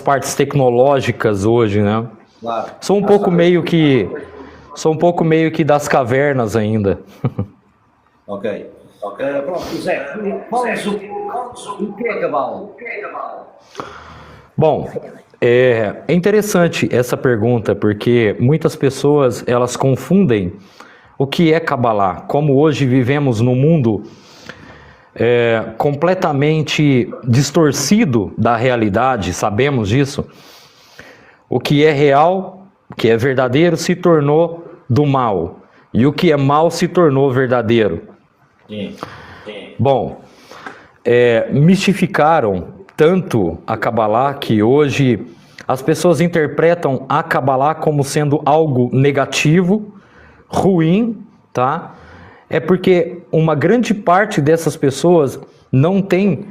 partes tecnológicas hoje, né? Claro. Sou um pouco meio que das cavernas ainda. Ok. Pronto, José, fala-nos o que é cabala? Bom, é interessante essa pergunta, porque muitas pessoas, elas confundem o que é Cabalá. Como hoje vivemos num mundo completamente distorcido da realidade, sabemos disso. O que é real, o que é verdadeiro, se tornou do mal. E o que é mal se tornou verdadeiro. Sim. Bom, mistificaram tanto a Cabalá que hoje as pessoas interpretam a Cabalá como sendo algo negativo, ruim, tá? É porque uma grande parte dessas pessoas não tem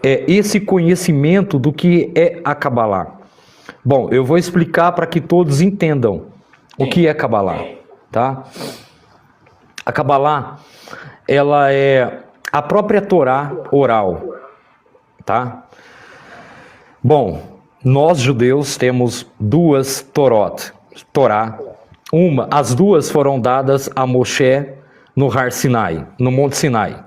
esse conhecimento do que é a Cabalá. Bom, eu vou explicar para que todos entendam o que é Cabalá, tá? A Cabalá, ela é a própria Torá oral, tá? Bom, nós judeus temos duas Torá. As duas foram dadas a Moshe no Har Sinai, no Monte Sinai,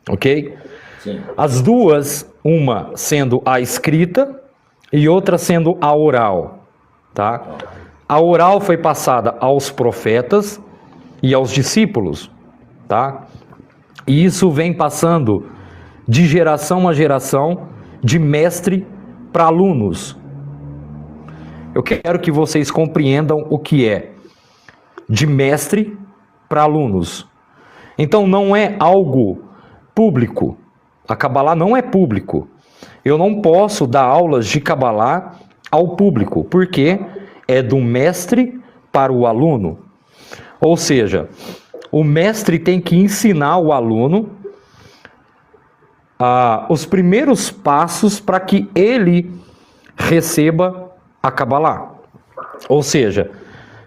ok? Sim. As duas, uma sendo a escrita e outra sendo a oral, tá? A oral foi passada aos profetas e aos discípulos, tá? E isso vem passando de geração a geração, de mestre para alunos. Eu quero que vocês compreendam o que é de mestre para alunos. Então não é algo público. A Cabalá não é público. Eu não posso dar aulas de Cabalá ao público, porque é do mestre para o aluno. Ou seja, o mestre tem que ensinar o aluno os primeiros passos para que ele receba a Cabalá. Ou seja,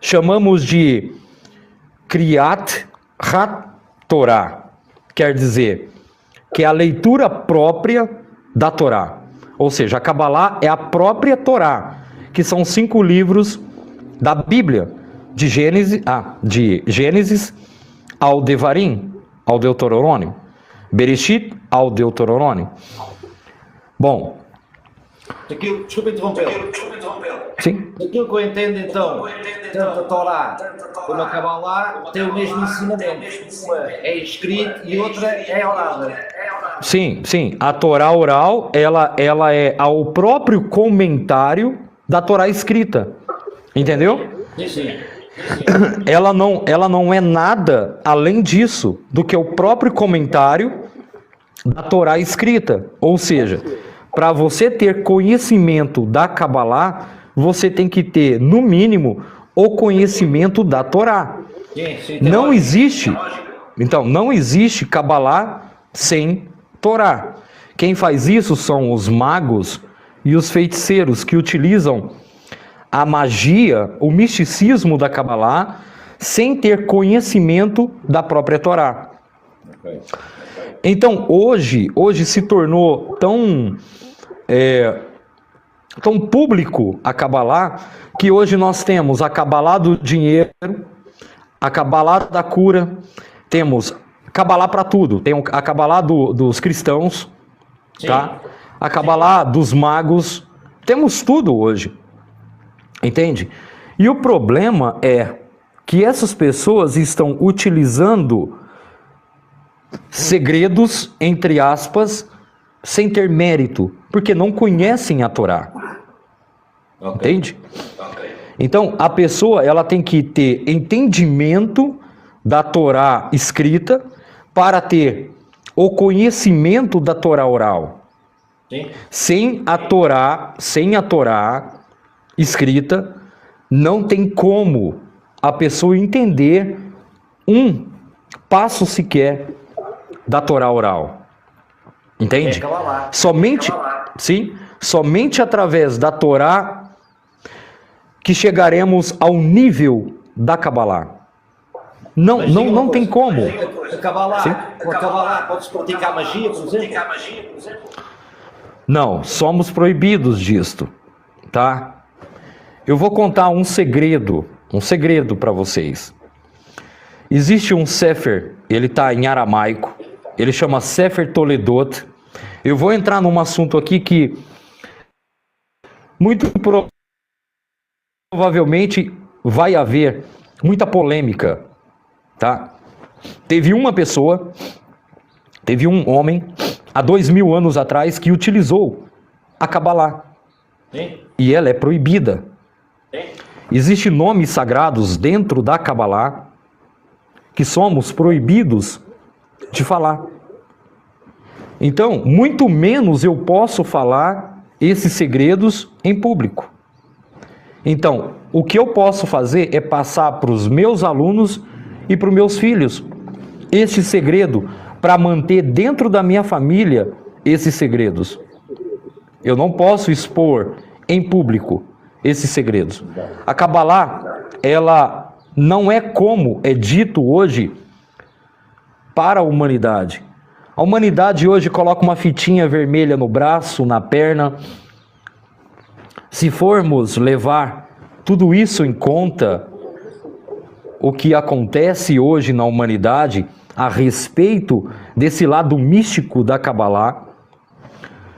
chamamos de Kriyat HaTorá, quer dizer que é a leitura própria da Torá. Ou seja, a Cabalá é a própria Torá, que são 5 livros da Bíblia, de Gênesis ao Devarim, ao Deuteronômio, Bereshit ao Deuteronômio. Bom, Desculpa interrompê-lo. sim. Daquilo que eu entendo, então, tanto a Torá como a Cabalá têm o mesmo ensinamento. Uma é escrito e outra é orada. Sim. A Torá oral, ela é ao próprio comentário da Torá escrita. Entendeu? Sim. Ela não é nada além disso do que o próprio comentário da Torá escrita. Ou seja, para você ter conhecimento da Cabalá, você tem que ter, no mínimo, o conhecimento da Torá. Sim, Não existe, então, não existe Cabalá sem Torá. Quem faz isso são os magos e os feiticeiros que utilizam a magia, o misticismo da Cabalá, sem ter conhecimento da própria Torá. Okay. Então, hoje se tornou tão público a Cabalá, que hoje nós temos a Cabalá do dinheiro, a Cabalá da cura, temos Cabalá para tudo, tem a Cabalá dos cristãos, tá? A Cabalá dos magos, temos tudo hoje, entende? E o problema é que essas pessoas estão utilizando segredos, entre aspas, sem ter mérito, porque não conhecem a Torá. Okay. Entende? Okay. Então, a pessoa ela tem que ter entendimento da Torá escrita para ter o conhecimento da Torá oral. Sim. Sem a Torá escrita, não tem como a pessoa entender um passo sequer da Torá oral. Entende? Somente através da Torá que chegaremos ao nível da Cabalá. Não tem como. Com a Cabalá pode-se praticar magia, por exemplo? Não, somos proibidos disto, tá? Eu vou contar um segredo para vocês. Existe um Sefer, ele está em aramaico, ele chama Sefer Toledot. Eu vou entrar num assunto aqui que muito provavelmente vai haver muita polêmica, tá? Teve um homem, há 2000 anos atrás, que utilizou a Cabalá. Sim. E ela é proibida. Sim. Existem nomes sagrados dentro da Cabalá que somos proibidos de falar. Então, muito menos eu posso falar esses segredos em público. Então, o que eu posso fazer é passar para os meus alunos e para os meus filhos este segredo, para manter dentro da minha família esses segredos. Eu não posso expor em público esses segredos. A Cabalá, ela não é como é dito hoje para a humanidade. A humanidade hoje coloca uma fitinha vermelha no braço, na perna. Se formos levar tudo isso em conta, o que acontece hoje na humanidade a respeito desse lado místico da Cabalá,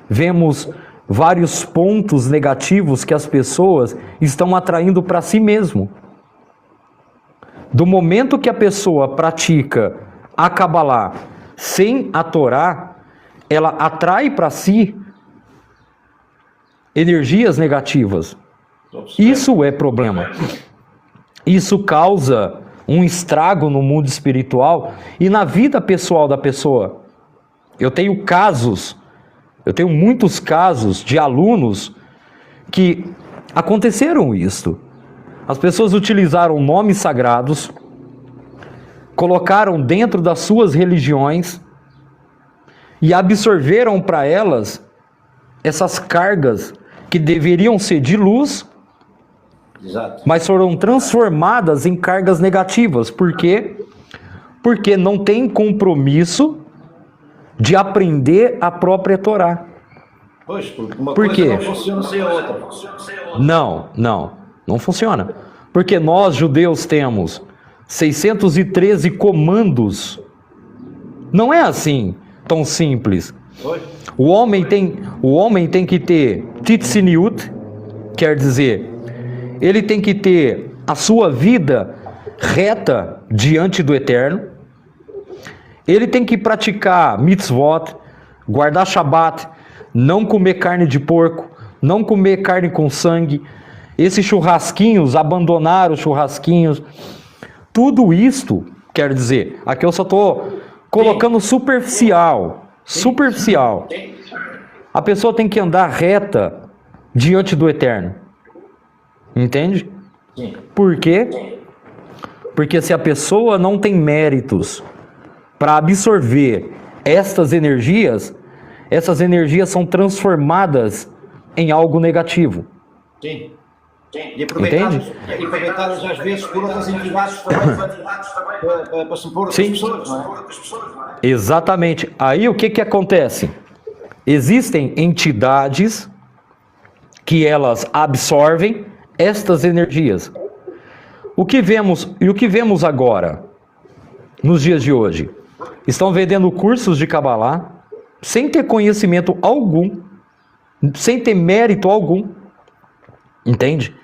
vemos vários pontos negativos que as pessoas estão atraindo para si mesmo. Do momento que a pessoa pratica a Cabalá sem a Torá, ela atrai para si energias negativas. Isso é problema. Isso causa um estrago no mundo espiritual e na vida pessoal da pessoa. Eu tenho muitos casos de alunos que aconteceram isto. As pessoas utilizaram nomes sagrados, colocaram dentro das suas religiões e absorveram para elas essas cargas que deveriam ser de luz, Exato. mas foram transformadas em cargas negativas. Por quê? Porque não tem compromisso de aprender a própria Torá. Pois, porque uma Por coisa quê? não funciona sem a outra. Não funciona. Porque nós, judeus, temos 613 comandos. Não é assim, tão simples. Pois. O homem tem que ter tzniut, quer dizer, ele tem que ter a sua vida reta diante do Eterno. Ele tem que praticar mitzvot, guardar Shabat, não comer carne de porco, não comer carne com sangue, esses churrasquinhos, abandonar os churrasquinhos. Tudo isto, quer dizer, aqui eu só estou colocando superficial. A pessoa tem que andar reta diante do Eterno. Entende? Sim. Por quê? Porque se a pessoa não tem méritos para absorver estas energias, essas energias são transformadas em algo negativo. Sim. E aproveitadas às vezes por outras entidades também para se impor outras pessoas, não é? Exatamente. Aí o que acontece? Existem entidades que elas absorvem estas energias. O que vemos agora, nos dias de hoje? Estão vendendo cursos de Cabalá sem ter conhecimento algum, sem ter mérito algum. Entende?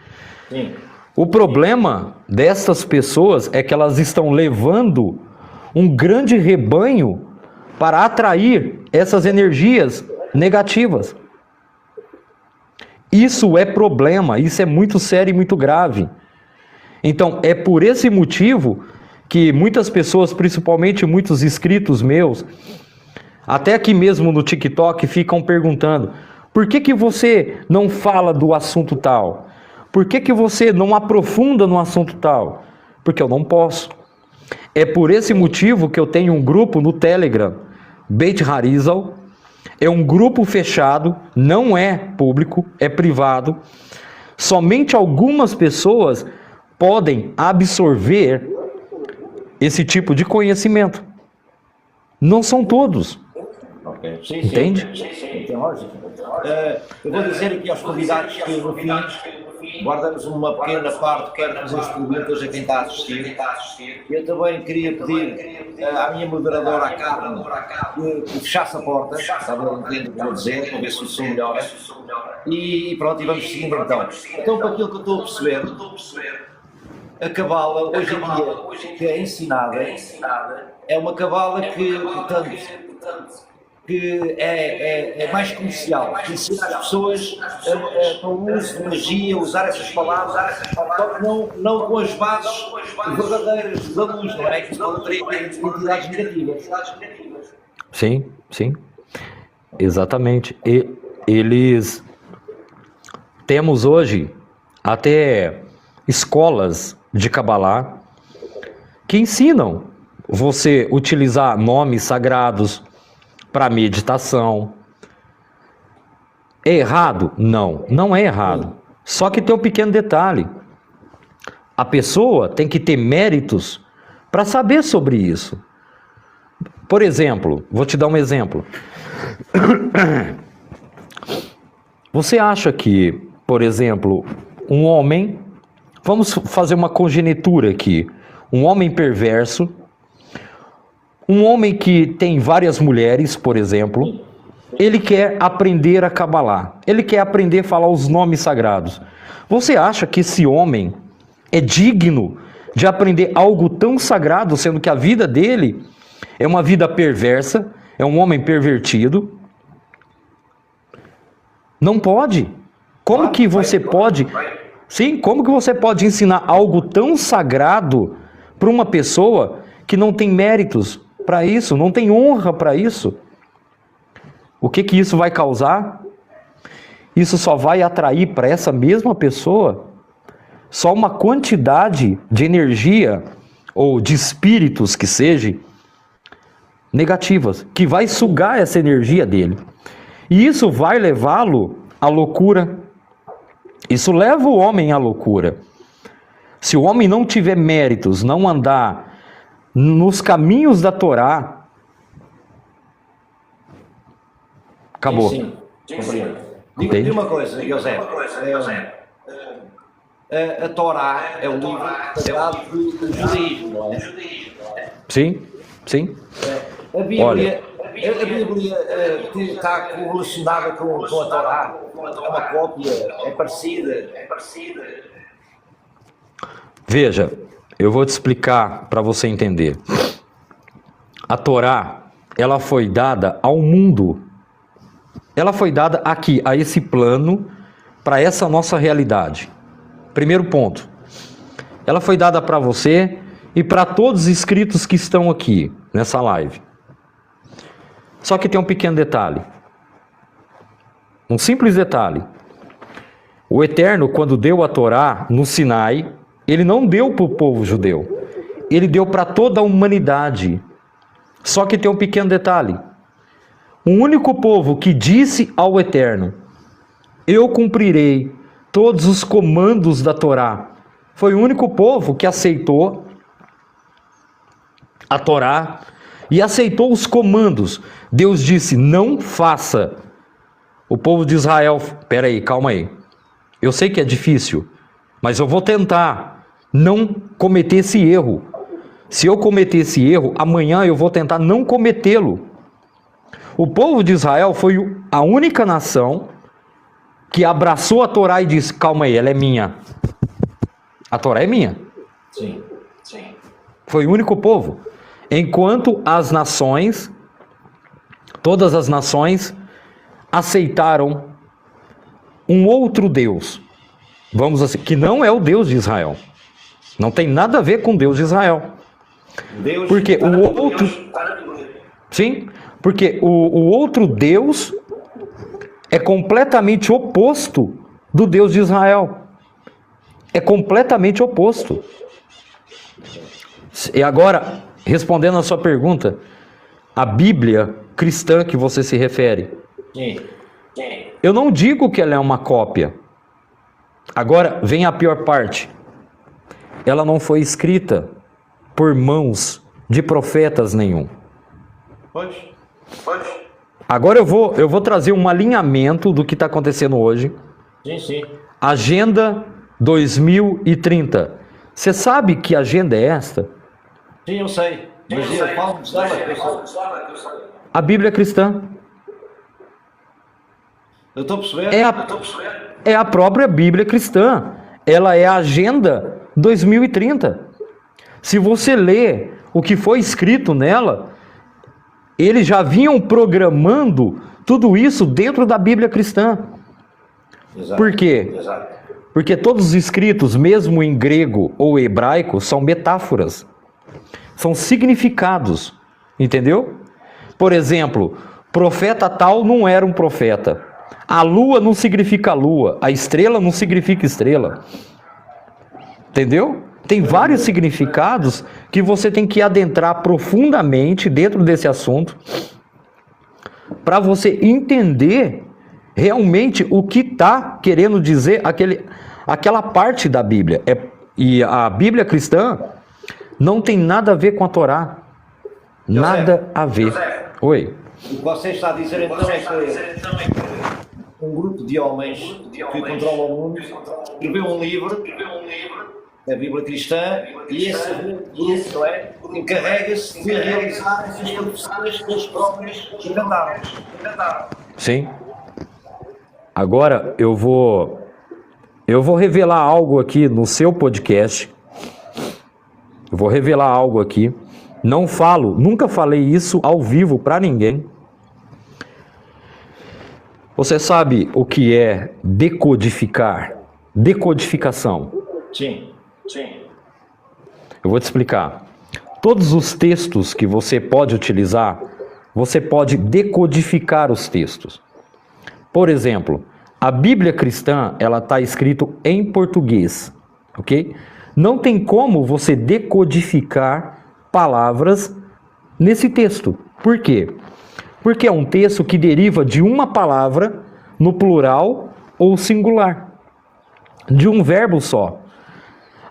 Sim. O problema dessas pessoas é que elas estão levando um grande rebanho para atrair essas energias negativas. Isso é problema, isso é muito sério e muito grave. Então, é por esse motivo que muitas pessoas, principalmente muitos inscritos meus, até aqui mesmo no TikTok, ficam perguntando: por que você não fala do assunto tal? Por que você não aprofunda no assunto tal? Porque eu não posso. É por esse motivo que eu tenho um grupo no Telegram, Beit Harizal. É um grupo fechado, não é público, é privado. Somente algumas pessoas podem absorver esse tipo de conhecimento. Não são todos. ok. Sim, Entende? Sim, tem lógica. Eu vou dizer aqui aos convidados que no fim guardamos uma pequena parte para fazer as perguntas a quem está a assistir. Eu também queria pedir à minha moderadora, a Carmen, que fechasse a porta, estava a entender o que vou dizer, para ver se o som melhora. E pronto, e vamos seguindo então. Então, para aquilo que eu estou a perceber, a cabala, hoje em dia, que é ensinada, é uma cabala que, portanto, que é mais comercial, que ensina as pessoas a o uso de magia, usar essas palavras, só que não com as bases verdadeiras da luz, não é? Que podem ter entidades negativas. Sim, sim. Exatamente. E eles... Temos hoje até escolas de Kabbalah que ensinam você utilizar nomes sagrados para meditação. É errado? Não, não é errado. Só que tem um pequeno detalhe. A pessoa tem que ter méritos para saber sobre isso. Por exemplo, vou te dar um exemplo. Você acha que, por exemplo, um homem, vamos fazer uma conjectura aqui, um homem perverso, um homem que tem várias mulheres, por exemplo, ele quer aprender a Kabbalah, ele quer aprender a falar os nomes sagrados. Você acha que esse homem é digno de aprender algo tão sagrado, sendo que a vida dele é uma vida perversa, é um homem pervertido? Não pode. Como que você pode... Sim, como que você pode ensinar algo tão sagrado para uma pessoa que não tem méritos para isso, não tem honra para isso? O que que isso vai causar? Isso só vai atrair para essa mesma pessoa só uma quantidade de energia ou de espíritos que seja negativas, que vai sugar essa energia dele. E isso vai levá-lo à loucura. Isso leva o homem à loucura. Se o homem não tiver méritos, não andar nos caminhos da Torá, acabou. Sim, compreendo. Diga uma coisa, José. A Torá é o livro sagrado do judaísmo, não é? Sim, sim. A Bíblia está correlacionada com a Torá? É uma cópia? É parecida? Veja, eu vou te explicar para você entender. A Torá, ela foi dada ao mundo. Ela foi dada aqui, a esse plano, para essa nossa realidade. Primeiro ponto. Ela foi dada para você e para todos os inscritos que estão aqui nessa live. Só que tem um pequeno detalhe. Um simples detalhe. O Eterno, quando deu a Torá no Sinai, ele não deu para o povo judeu. Ele deu para toda a humanidade. Só que tem um pequeno detalhe. O único povo que disse ao Eterno: eu cumprirei todos os comandos da Torá, foi o único povo que aceitou a Torá e aceitou os comandos. Deus disse: não faça. O povo de Israel: espera aí, calma aí. Eu sei que é difícil, mas eu vou tentar não cometer esse erro. Se eu cometer esse erro, amanhã eu vou tentar não cometê-lo. O povo de Israel foi a única nação que abraçou a Torá e disse: calma aí, ela é minha. A Torá é minha. Sim. Foi o único povo. Enquanto as nações, todas as nações, aceitaram um outro Deus, vamos assim, que não é o Deus de Israel. Não tem nada a ver com o Deus de Israel. Porque o outro... Sim, porque o outro Deus é completamente oposto do Deus de Israel. É completamente oposto. E agora, respondendo a sua pergunta, a Bíblia cristã que você se refere, eu não digo que ela é uma cópia. Agora vem a pior parte. Ela não foi escrita por mãos de profetas nenhum. Agora eu vou trazer um alinhamento do que está acontecendo hoje. Sim, sim. Agenda 2030. Você sabe que agenda é esta? Sim, eu sei. Mas eu falo dela. A Bíblia cristã. Eu estou a perceber. É a própria Bíblia cristã. Ela é a Agenda 2030. Se você lê o que foi escrito nela, eles já vinham programando tudo isso dentro da Bíblia cristã. Exato. Por quê? Exato. Porque todos os escritos, mesmo em grego ou hebraico, são metáforas. São significados. Entendeu? Por exemplo, profeta tal não era um profeta. A lua não significa lua. A estrela não significa estrela. Entendeu? Tem vários significados que você tem que adentrar profundamente dentro desse assunto para você entender realmente o que está querendo dizer aquela parte da Bíblia. E a Bíblia cristã não tem nada a ver com a Torá. Nada a ver. Oi. O que você está a dizer então é que um grupo de homens que controlam o mundo escreveu um livro, a Bíblia cristã, e esse não é, encarrega-se de realizar essas profecias que eles próprios inventaram. Sim. Agora eu vou revelar algo aqui no seu podcast. Eu vou revelar algo aqui. Não falo, nunca falei isso ao vivo para ninguém. Você sabe o que é decodificar? Decodificação. Sim, sim. Eu vou te explicar. Todos os textos que você pode utilizar, você pode decodificar os textos. Por exemplo, a Bíblia cristã, ela está escrito em português, ok? Não tem como você decodificar palavras nesse texto. Por quê? Porque é um texto que deriva de uma palavra no plural ou singular, de um verbo só.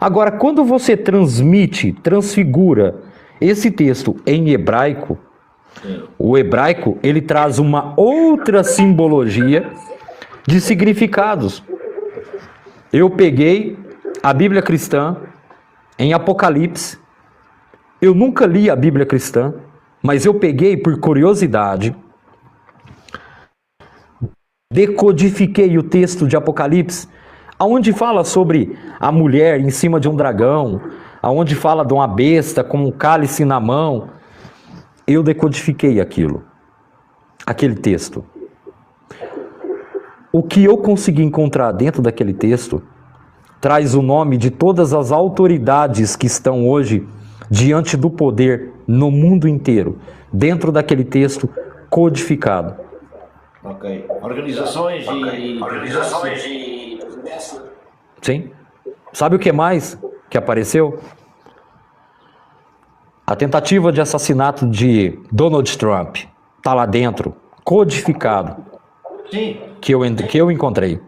Agora, quando você transfigura esse texto em hebraico, o hebraico, ele traz uma outra simbologia de significados. Eu peguei a Bíblia cristã em Apocalipse. Eu nunca li a Bíblia cristã, mas eu peguei por curiosidade, decodifiquei o texto de Apocalipse, aonde fala sobre a mulher em cima de um dragão, aonde fala de uma besta com um cálice na mão. Eu decodifiquei aquele texto. O que eu consegui encontrar dentro daquele texto traz o nome de todas as autoridades que estão hoje diante do poder no mundo inteiro, dentro daquele texto codificado. Ok. Organizações e... Sim. Sabe o que mais que apareceu? A tentativa de assassinato de Donald Trump está lá dentro, codificado. Sim. Que eu encontrei.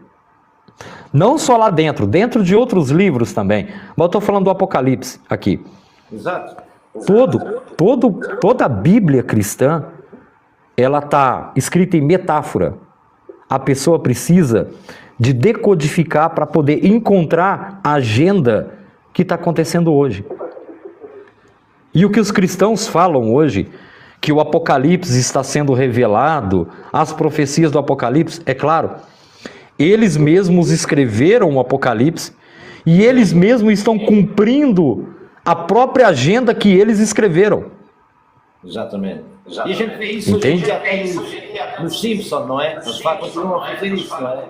Não só lá dentro de outros livros também. Mas eu estou falando do Apocalipse aqui. Exato. Toda a Bíblia cristã, ela está escrita em metáfora. A pessoa precisa de decodificar para poder encontrar a agenda que está acontecendo hoje. E o que os cristãos falam hoje, que o Apocalipse está sendo revelado, as profecias do Apocalipse, é claro, eles mesmos escreveram o Apocalipse e eles mesmos estão cumprindo a própria agenda que eles escreveram. Exatamente. E a gente vê isso hoje em dia no Simpson, não é? Mas continuam a fazer isso, não é?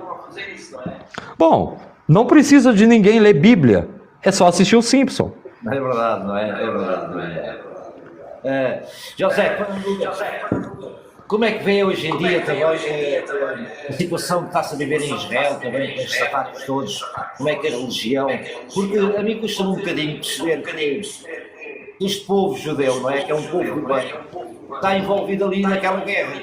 Bom, não precisa de ninguém ler Bíblia, é só assistir o Simpson. É verdade, não é? É verdade, não é? José, como é que vê hoje em dia também a situação que está-se a viver em Israel, também com estes ataques todos, como é que é a religião? Porque a mim custa um bocadinho perceber que este povo judeu, não é? Que é um povo do bem, está envolvido ali naquela guerra.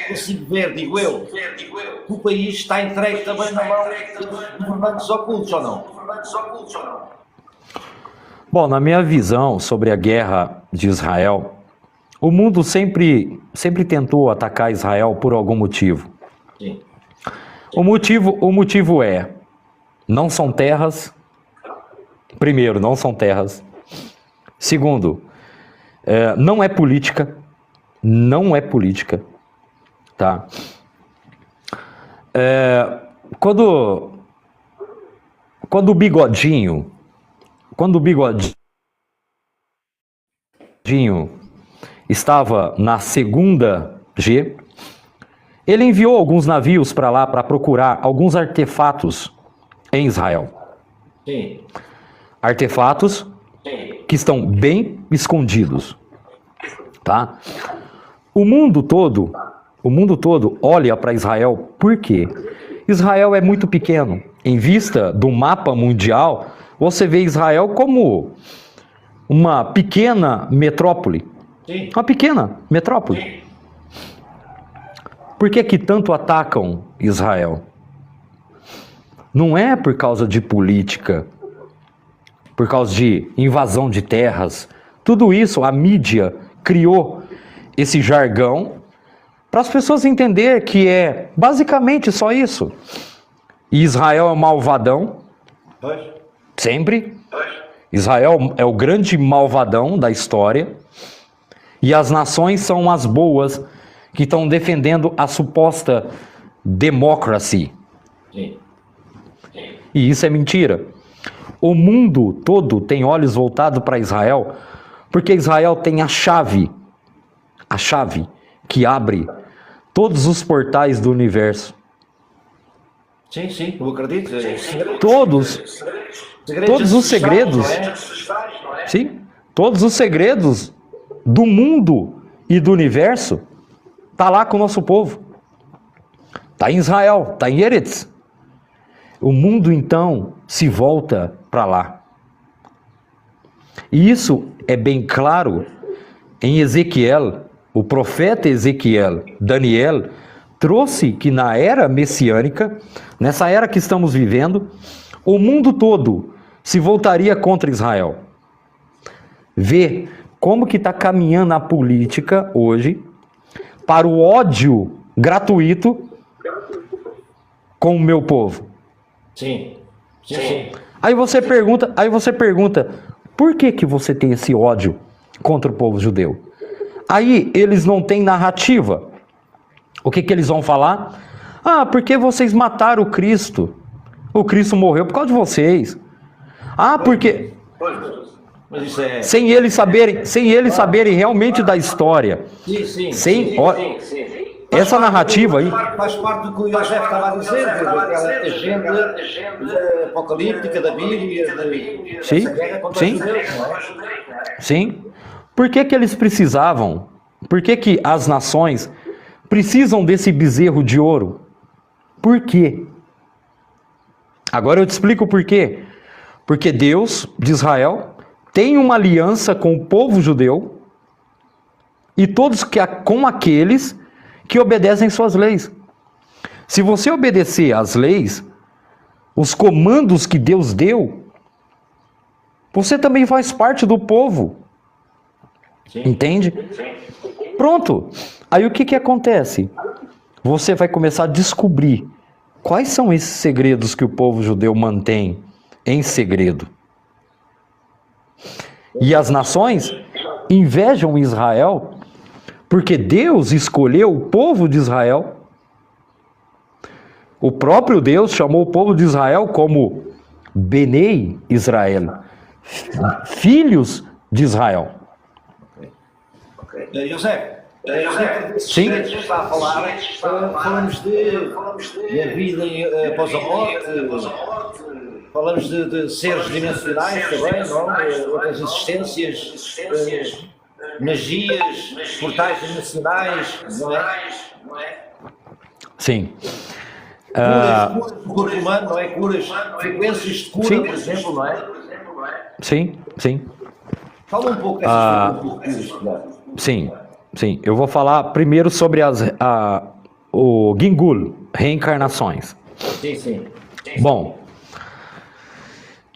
Consigo ver, digo eu, que o país está entregue também na mão dos governantes ocultos, ou não? Bom, na minha visão sobre a guerra de Israel, o mundo sempre sempre tentou atacar Israel por algum motivo. Sim. O motivo é, não são terras. Primeiro, não são terras. Segundo, não é política. Não é política. Tá? Quando o Bigodinho estava na segunda G, ele enviou alguns navios para lá para procurar alguns artefatos em Israel. Sim. Artefatos que estão bem escondidos, tá? O mundo todo olha para Israel. Por quê? Israel é muito pequeno. Em vista do mapa mundial, você vê Israel como uma pequena metrópole. Sim. Uma pequena metrópole. Por que tanto atacam Israel? Não é por causa de política, por causa de invasão de terras. Tudo isso, a mídia criou esse jargão para as pessoas entenderem que é basicamente só isso. E Israel é um malvadão, sempre. Israel é o grande malvadão da história. E as nações são as boas que estão defendendo a suposta democracy. Sim. E isso é mentira. O mundo todo tem olhos voltados para Israel, porque Israel tem a chave que abre todos os portais do universo. Sim, sim, eu acredito. Todos os segredos, sim, todos os segredos do mundo e do universo tá lá com o nosso povo. Tá em Israel, tá em Eretz. O mundo então se volta para lá. E isso é bem claro em Ezequiel. O profeta Ezequiel, Daniel, trouxe que na era messiânica, nessa era que estamos vivendo, o mundo todo se voltaria contra Israel. Vê como que está caminhando a política hoje para o ódio gratuito com o meu povo. Sim. Sim. Aí você pergunta, por que você tem esse ódio contra o povo judeu? Aí eles não têm narrativa. O que eles vão falar? Ah, porque vocês mataram o Cristo. O Cristo morreu por causa de vocês. Ah, porque... Mas isso é... Sem eles saberem realmente da história. Sim. Essa narrativa aí... Faz parte do que o José estava a dizer, aquela agenda apocalíptica da Bíblia, dessa guerra contra os judeus, não é? Sim. Por que eles precisavam? Por que as nações precisam desse bezerro de ouro? Por quê? Agora eu te explico o porquê. Porque Deus de Israel tem uma aliança com o povo judeu e todos com aqueles que obedecem suas leis. Se você obedecer às leis, os comandos que Deus deu, você também faz parte do povo. Sim. Entende? Pronto. Aí o que acontece? Você vai começar a descobrir quais são esses segredos que o povo judeu mantém em segredo. E as nações invejam Israel porque Deus escolheu o povo de Israel. O próprio Deus chamou o povo de Israel como Benei Israel, filhos de Israel. José, sim, está a falar, falamos de vida após a morte, falamos de seres dimensionais também, não? Outras existências, magias, portais dimensionais, não é? Sim. Curas do corpo humano, não é? Curas, frequências de cura, sim, por exemplo, não é? Sim. Fala um pouco dessas curas. Sim. Eu vou falar primeiro sobre o Gingul, reencarnações. Sim. Bom,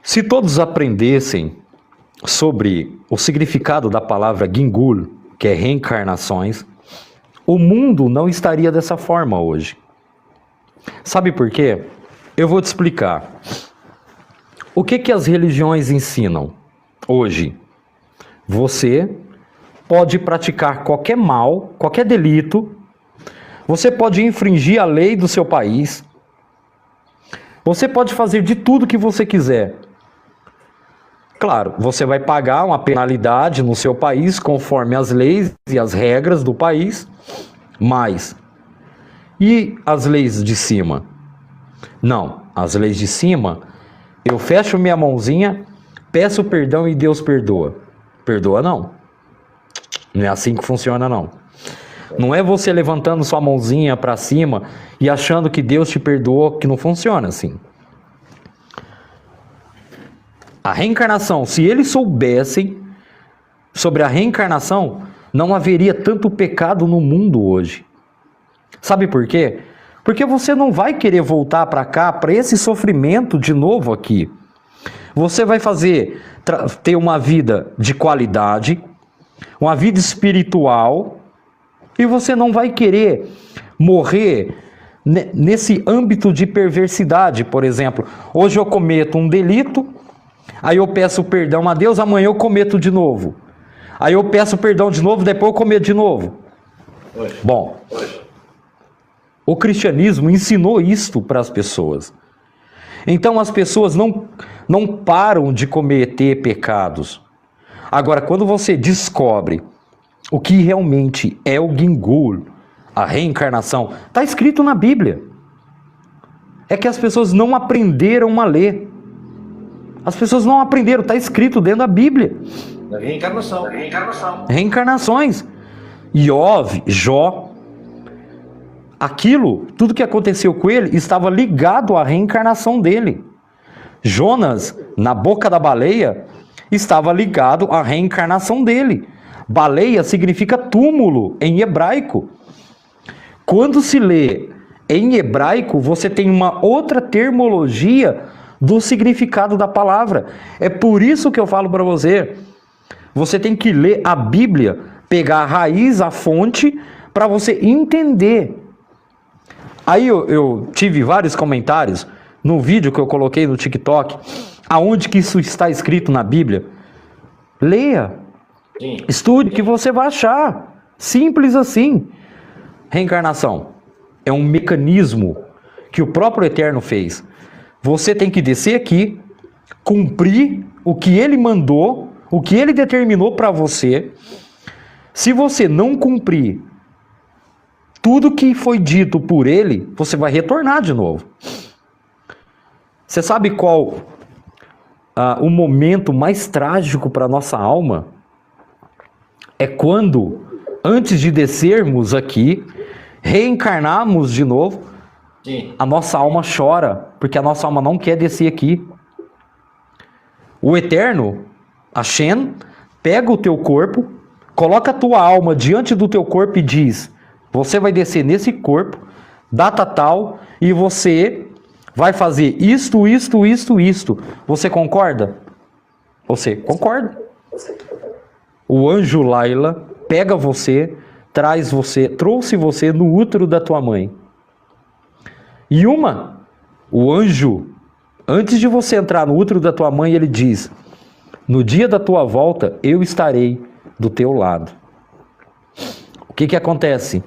se todos aprendessem sobre o significado da palavra Gingul, que é reencarnações, o mundo não estaria dessa forma hoje. Sabe por quê? Eu vou te explicar. O que as religiões ensinam hoje? Você pode praticar qualquer mal, qualquer delito, você pode infringir a lei do seu país, você pode fazer de tudo que você quiser. Claro, você vai pagar uma penalidade no seu país conforme as leis e as regras do país, mas e as leis de cima? Não, as leis de cima, eu fecho minha mãozinha, peço perdão e Deus perdoa. Perdoa não. Não é assim que funciona não. Não é você levantando sua mãozinha para cima e achando que Deus te perdoou, que não funciona assim. A reencarnação, se eles soubessem sobre a reencarnação, não haveria tanto pecado no mundo hoje. Sabe por quê? Porque você não vai querer voltar para cá, para esse sofrimento de novo aqui. Você vai ter uma vida de qualidade, uma vida espiritual, e você não vai querer morrer nesse âmbito de perversidade. Por exemplo, hoje eu cometo um delito, aí eu peço perdão a Deus, amanhã eu cometo de novo. Aí eu peço perdão de novo, depois eu cometo de novo. Bom, o cristianismo ensinou isto para as pessoas. Então as pessoas não param de cometer pecados. Agora, quando você descobre o que realmente é o Gingul, a reencarnação, está escrito na Bíblia. É que as pessoas não aprenderam a ler. As pessoas não aprenderam, está escrito dentro da Bíblia. Da reencarnação. Reencarnações. Iov, Jó, aquilo, tudo que aconteceu com ele, estava ligado à reencarnação dele. Jonas, na boca da baleia, estava ligado à reencarnação dele. Baleia significa túmulo em hebraico. Quando se lê em hebraico, você tem uma outra terminologia do significado da palavra. É por isso que eu falo para você, você tem que ler a Bíblia, pegar a raiz, a fonte, para você entender. Aí eu tive vários comentários no vídeo que eu coloquei no TikTok, aonde que isso está escrito na Bíblia. Leia, Sim. Estude, que você vai achar. Simples assim. Reencarnação é um mecanismo que o próprio Eterno fez. Você tem que descer aqui, cumprir o que ele mandou, o que ele determinou para você. Se você não cumprir tudo que foi dito por ele, você vai retornar de novo. Você sabe qual o momento mais trágico para a nossa alma? É quando, antes de descermos aqui, reencarnarmos de novo, Sim. a nossa alma chora, porque a nossa alma não quer descer aqui. O Eterno, Hashem, pega o teu corpo, coloca a tua alma diante do teu corpo e diz: você vai descer nesse corpo, data tal, e você vai fazer isto. Você concorda? Você concorda? O anjo Laila pega você, trouxe você no útero da tua mãe. E o anjo, antes de você entrar no útero da tua mãe, ele diz: no dia da tua volta, eu estarei do teu lado. O que acontece?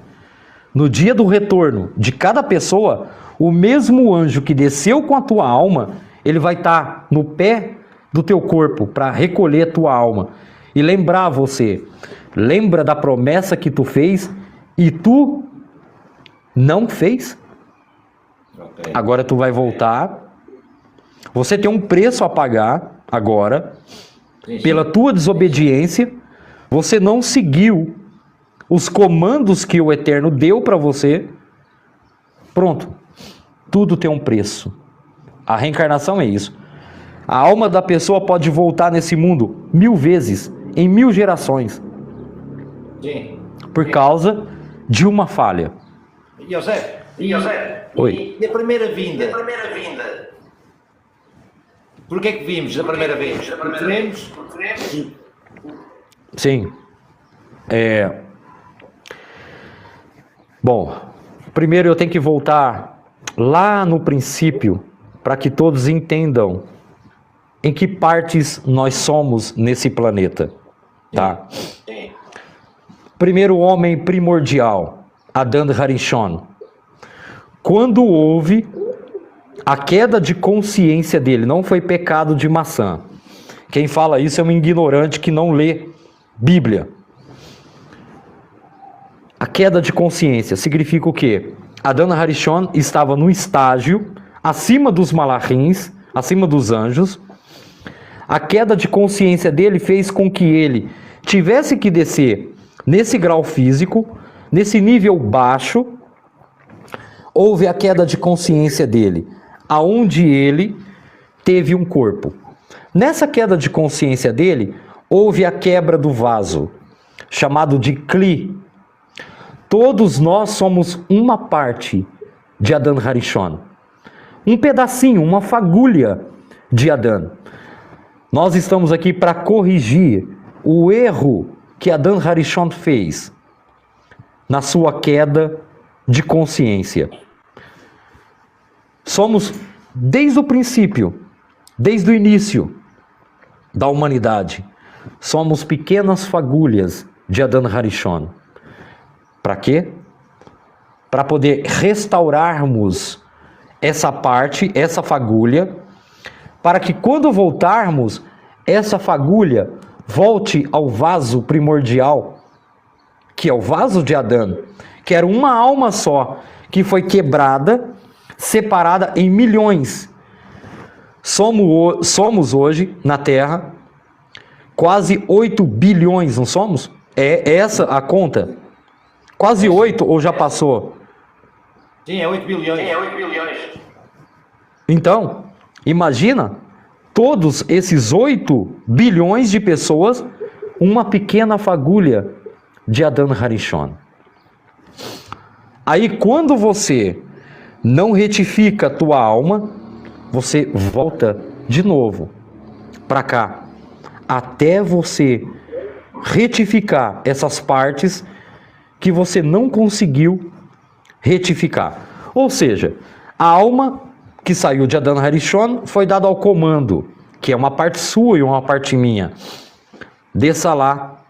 No dia do retorno de cada pessoa, o mesmo anjo que desceu com a tua alma, ele vai estar no pé do teu corpo para recolher a tua alma e lembrar você. Lembra da promessa que tu fez e tu não fez? Okay. Agora tu vai voltar. Você tem um preço a pagar agora. Sim. Pela tua desobediência. Você não seguiu os comandos que o Eterno deu para você. Pronto. Tudo tem um preço. A reencarnação é isso. A alma da pessoa pode voltar nesse mundo 1000 vezes, em 1000 gerações. Sim. Por causa de uma falha. José, Oi. E a primeira vinda? Por que é que vimos a primeira vez? Porque queremos? Sim. Bom, primeiro eu tenho que voltar lá no princípio para que todos entendam em que partes nós somos nesse planeta, tá? Primeiro homem primordial, Adão Harishon. Quando houve a queda de consciência dele, não foi pecado de maçã. Quem fala isso é um ignorante que não lê Bíblia. A queda de consciência significa o quê? Adão Harishon estava no estágio acima dos malachins, acima dos anjos. A queda de consciência dele fez com que ele tivesse que descer nesse grau físico, nesse nível baixo. Houve a queda de consciência dele, aonde ele teve um corpo. Nessa queda de consciência dele, houve a quebra do vaso, chamado de Kli. Todos nós somos uma parte de Adão Harishon. Um pedacinho, uma fagulha de Adão. Nós estamos aqui para corrigir o erro que Adão Harishon fez na sua queda de consciência. Somos, desde o princípio, desde o início da humanidade, somos pequenas fagulhas de Adão Harishon. Para quê? Para poder restaurarmos essa parte, essa fagulha, para que quando voltarmos, essa fagulha volte ao vaso primordial, que é o vaso de Adão, que era uma alma só, que foi quebrada, separada em milhões. Somos hoje, na Terra, quase 8 bilhões, não somos? É essa a conta? Quase 8 ou já passou? Sim, é 8 bilhões. Então, imagina, todos esses 8 bilhões de pessoas, uma pequena fagulha de Adão Harishon. Aí quando você não retifica a tua alma, você volta de novo para cá, até você retificar essas partes que você não conseguiu retificar. Ou seja, a alma que saiu de Adão Harishon foi dada ao comando, que é uma parte sua e uma parte minha. Desça lá,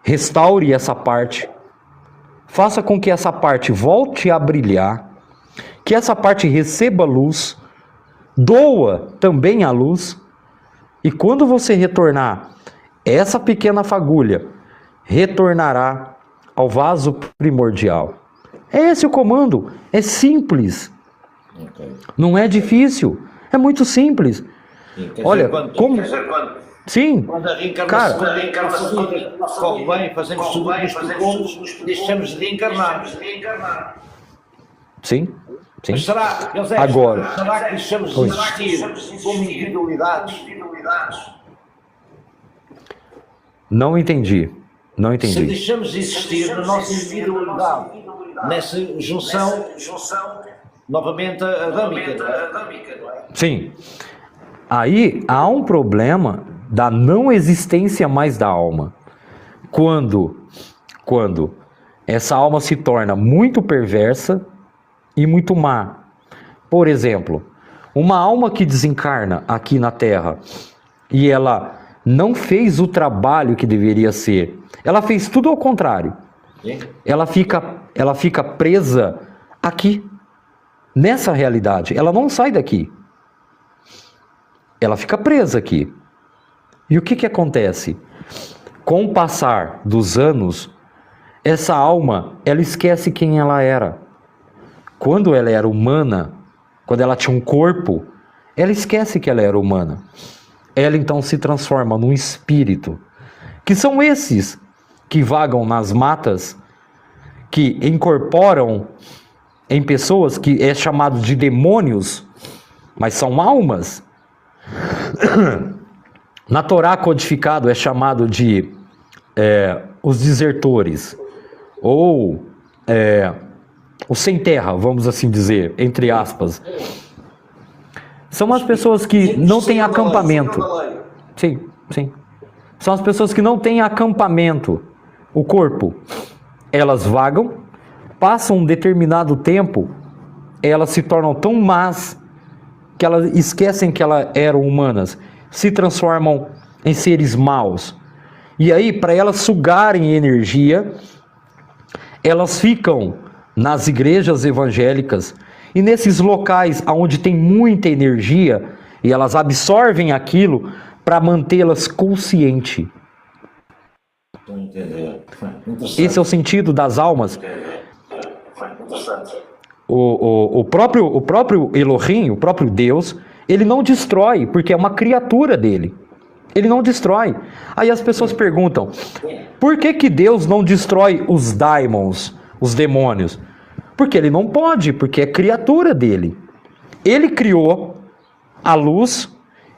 restaure essa parte, faça com que essa parte volte a brilhar, que essa parte receba luz, doa também a luz, e quando você retornar, essa pequena fagulha retornará ao vaso primordial. É esse o comando, é simples, não é difícil, é muito simples. Olha, como... Sim, quando a reencarnação corre bem, fazemos tudo o que deixamos de reencarnar. Sim, sim. Mas será, José, agora, será que deixamos de existir como individualidades? Não entendi. Se deixamos de existir na nossa individualidade, nessa junção novamente adâmica, não é? Sim. Aí há um problema da não existência mais da alma. Quando essa alma se torna muito perversa e muito má. Por exemplo, uma alma que desencarna aqui na Terra e ela não fez o trabalho que deveria ser, ela fez tudo ao contrário. Ela fica presa aqui, nessa realidade. Ela não sai daqui. Ela fica presa aqui. E o que acontece? Com o passar dos anos, essa alma, ela esquece quem ela era. Quando ela era humana, quando ela tinha um corpo, ela esquece que ela era humana. Ela então se transforma num espírito, que são esses que vagam nas matas, que incorporam em pessoas que é chamado de demônios, mas são almas. Na Torá codificado é chamado de os desertores, ou os sem terra, vamos assim dizer, entre aspas. São as pessoas que não têm acampamento. Sim, sim. São as pessoas que não têm acampamento, o corpo. elas vagam, passam um determinado tempo, elas se tornam tão más que elas esquecem que elas eram humanas, se transformam em seres maus. E aí, para elas sugarem energia, elas ficam nas igrejas evangélicas e nesses locais onde tem muita energia, e elas absorvem aquilo para mantê-las conscientes. Esse é o sentido das almas. O próprio Elohim, o próprio Deus, ele não destrói, porque é uma criatura dele. Ele não destrói. Aí as pessoas perguntam, por que Deus não destrói os daimons, os demônios? Porque ele não pode, porque é criatura dele. Ele criou a luz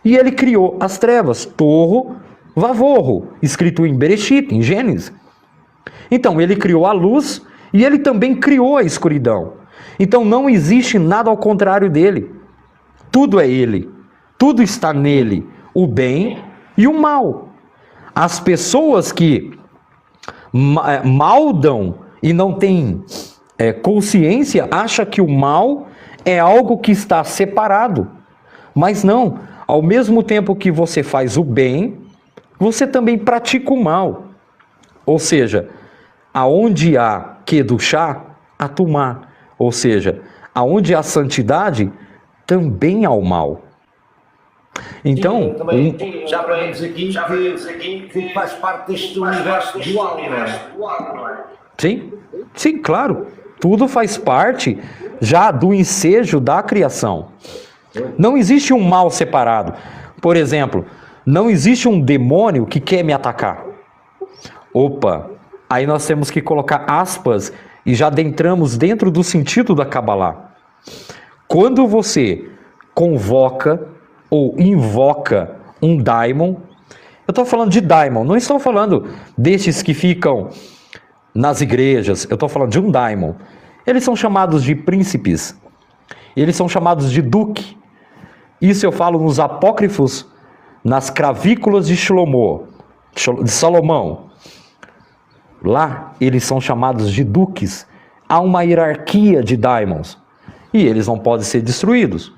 e ele criou as trevas, Torro, Vavorro, escrito em Bereshit, em Gênesis. Então, ele criou a luz e ele também criou a escuridão. Então, não existe nada ao contrário dele. Tudo é ele. Tudo está nele. O bem e o mal. As pessoas que maldam e não têm consciência, acham que o mal é algo que está separado. Mas não. Ao mesmo tempo que você faz o bem, você também pratica o mal. Ou seja, aonde há kedushá, há tumá. Ou seja, aonde há santidade, também há o mal. Então, também, já aprendemos aqui que faz parte deste universo dual, não é? Sim, claro. Tudo faz parte já do ensejo da criação. Não existe um mal separado. Por exemplo, não existe um demônio que quer me atacar. Opa, aí nós temos que colocar aspas e já adentramos dentro do sentido da Kabbalah. Quando você convoca ou invoca um daimon, eu estou falando de daimon, não estou falando destes que ficam nas igrejas, eu estou falando de um daimon. Eles são chamados de príncipes, eles são chamados de duque. Isso eu falo nos apócrifos, nas cravículas de Salomão. Lá eles são chamados de duques. Há uma hierarquia de daimons e eles não podem ser destruídos.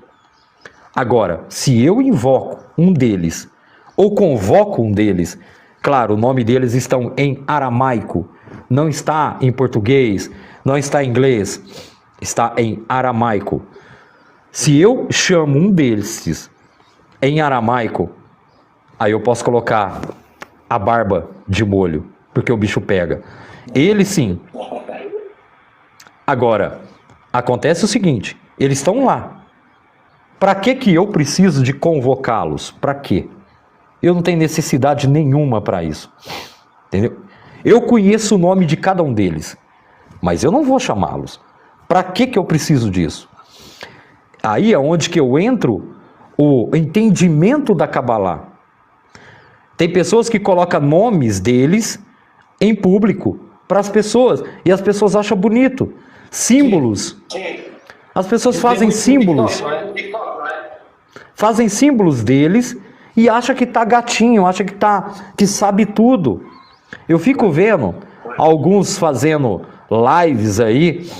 Agora, se eu invoco um deles ou convoco um deles, claro, o nome deles estão em aramaico, não está em português, não está em inglês, está em aramaico. Se eu chamo um desses em aramaico, aí eu posso colocar a barba de molho, porque o bicho pega. Ele sim. Agora, acontece o seguinte, eles estão lá. Para que eu preciso de convocá-los? Para quê? Eu não tenho necessidade nenhuma para isso. Entendeu? Eu conheço o nome de cada um deles, mas eu não vou chamá-los. Para que eu preciso disso? Aí é onde que eu entro o entendimento da Kabbalah. Tem pessoas que colocam nomes deles em público para as pessoas, e as pessoas acham bonito. Símbolos. As pessoas fazem símbolos. Fazem símbolos deles e acham que tá gatinho, acham que sabe tudo. Eu fico vendo alguns fazendo lives aí,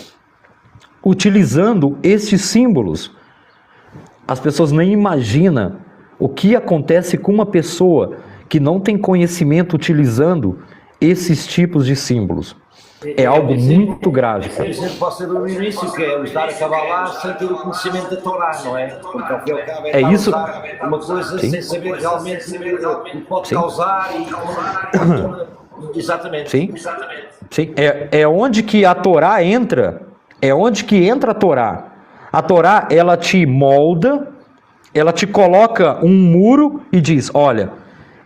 utilizando estes símbolos. As pessoas nem imaginam o que acontece com uma pessoa que não tem conhecimento utilizando esses tipos de símbolos. É algo muito grave. Por exemplo, você do início, que é usar a Kabbalah sem ter o conhecimento da Torá, não é? Porque ao fim e ao cabo é isso. Uma coisa sem saber realmente o que pode causar e... Exatamente. Sim. É onde que a Torá entra, é onde que entra a Torá. A Torá, ela te molda, ela te coloca um muro e diz, olha,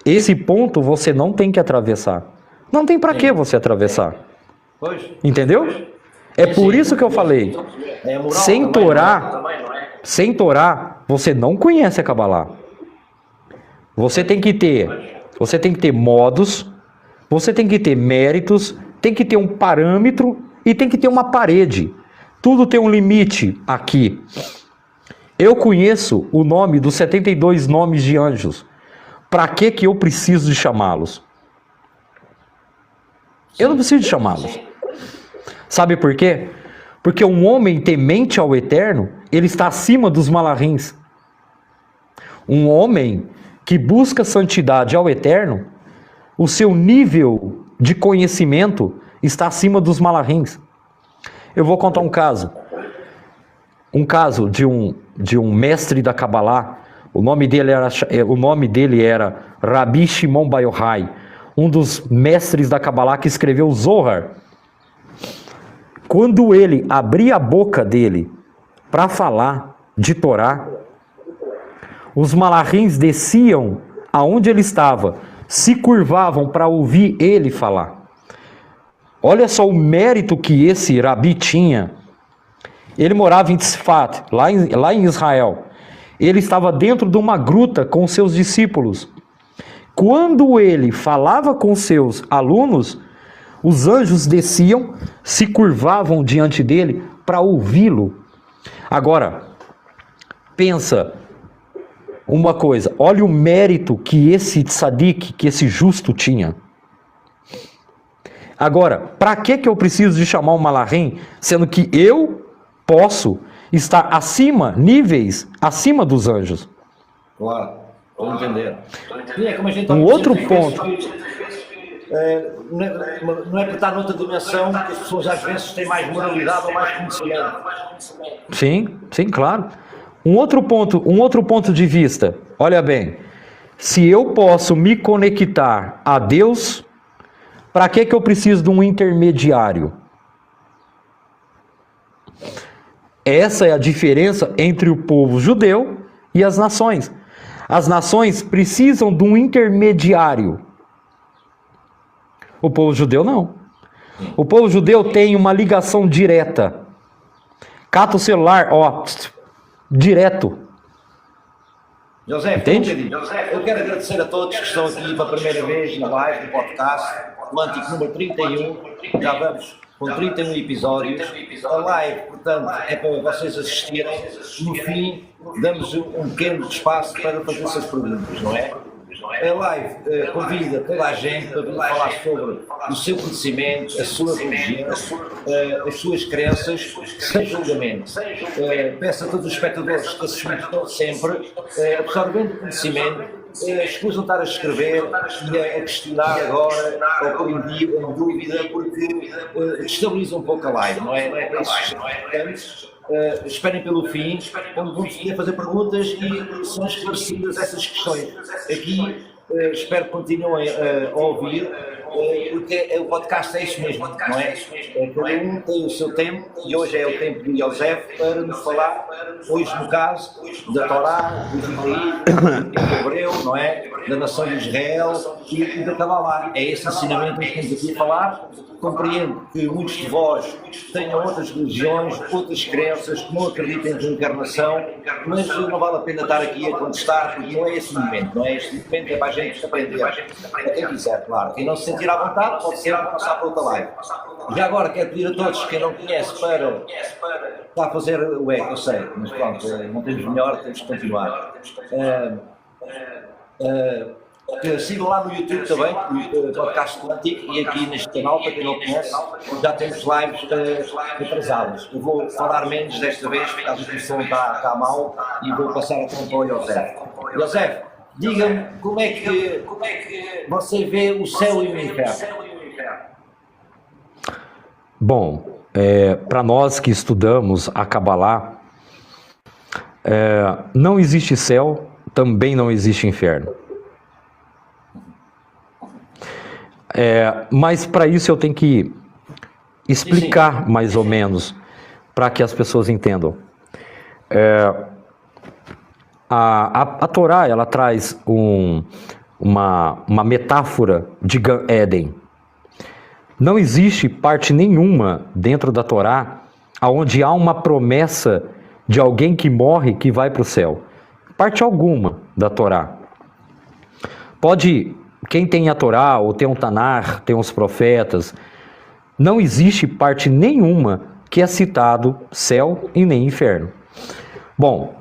esse ponto você não tem que atravessar. Não tem para que você atravessar. Entendeu? É por isso que eu falei, sem Torá, você não conhece a Kabbalah. Você tem que ter modos, você tem que ter méritos, tem que ter um parâmetro e tem que ter uma parede. Tudo tem um limite aqui. Eu conheço o nome dos 72 nomes de anjos. Para que eu preciso de chamá-los? Eu não preciso de chamá-los. Sabe por quê? Porque um homem temente ao Eterno, ele está acima dos malahins. Um homem que busca santidade ao Eterno, o seu nível de conhecimento está acima dos malahins. Eu vou contar um caso. Um caso de um mestre da Kabbalah. O nome dele era Rabi Shimon Bar Yochai, um dos mestres da Kabbalah que escreveu o Zohar. Quando ele abria a boca dele para falar de Torá, os malahins desciam aonde ele estava, se curvavam para ouvir ele falar. Olha só o mérito que esse Rabi tinha. Ele morava em Tzfat, lá em Israel. Ele estava dentro de uma gruta com seus discípulos. Quando ele falava com seus alunos, os anjos desciam, se curvavam diante dele para ouvi-lo. Agora, pensa uma coisa, olha o mérito que esse tzadik, que esse justo tinha. Agora, para que eu preciso de chamar um malahim, sendo que eu posso estar níveis acima dos anjos? Claro, estou a entender. É como a gente Um outro ponto. Não é por estar noutra dimensão que as pessoas às vezes têm mais moralidade ou mais conhecimento. Sim, claro. Um outro ponto de vista, olha bem, se eu posso me conectar a Deus, para que eu preciso de um intermediário? Essa é a diferença entre o povo judeu e as nações. As nações precisam de um intermediário. O povo judeu não. O povo judeu tem uma ligação direta. Cata o celular, direto. José, entende? Eu quero agradecer a todos que estão aqui pela primeira vez na live, no podcast, Quântico número 31. Já vamos com 31 episódios. A live, portanto, é para vocês assistirem. No fim, damos um pequeno espaço para fazer essas perguntas, não é? A live convida toda a gente para vir falar sobre o seu conhecimento, a sua religião, as suas crenças, sem julgamento. Peço a todos os espectadores que assistam sempre, absorvendo o conhecimento, escusam estar a escrever e a questionar agora, ou pôr em dúvida, porque estabiliza um pouco a live, não é? Não é para isso. Esperem pelo fim, onde vamos poder fazer perguntas e são esclarecidas essas questões. Aqui espero que continuem a ouvir, porque o podcast é isso mesmo, não é? Cada um tem o seu tempo e hoje é o tempo de Yosef para nos falar, hoje no caso, da Torá, do judaísmo, do hebreu, não é? Da nação de Israel e da Kabbalah. É esse ensinamento que estamos aqui a falar. Compreendo que muitos de vós tenham outras religiões, outras crenças, que não acreditem em reencarnação, mas não vale a pena estar aqui a contestar, porque não é esse o momento, não é? Este momento é para a gente aprender. A quem quiser, claro. Quem não se sentir à vontade, pode ser passar para outra live. Já agora quero pedir a todos, quem não conhece, para a fazer o eco, eu sei, mas pronto, não temos melhor, temos que continuar. Sigam lá no YouTube também, o podcast Quântico, e aqui neste canal, para quem não conhece, já temos lives atrasadas. Eu vou falar menos desta vez, porque a discussão está mal, e vou passar a conta ao Yosef. Yosef, diga-me como é que você vê o céu e o inferno? Bom, para nós que estudamos a Kabbalah, não existe céu, também não existe inferno. Mas para isso eu tenho que explicar mais ou menos, para que as pessoas entendam. A Torá, ela traz uma metáfora de Gan Eden. Não existe parte nenhuma dentro da Torá onde há uma promessa de alguém que morre que vai para o céu. Parte alguma da Torá. Quem tem a Torá, ou tem um Tanar, tem os profetas, não existe parte nenhuma que é citado céu e nem inferno. Bom,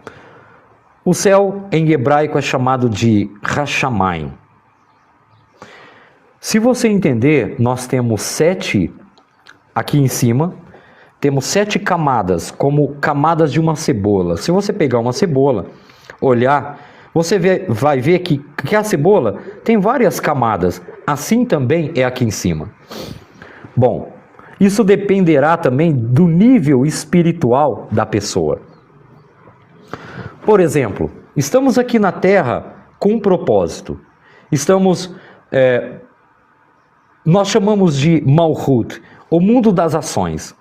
o céu em hebraico é chamado de Hashamayim. Se você entender, nós temos 7 aqui em cima, temos 7 camadas, como camadas de uma cebola. Se você pegar uma cebola, olhar, você vai ver que a cebola tem várias camadas. Assim também é aqui em cima. Bom, isso dependerá também do nível espiritual da pessoa. Por exemplo, estamos aqui na Terra com um propósito. Nós chamamos de Malhut, o mundo das ações.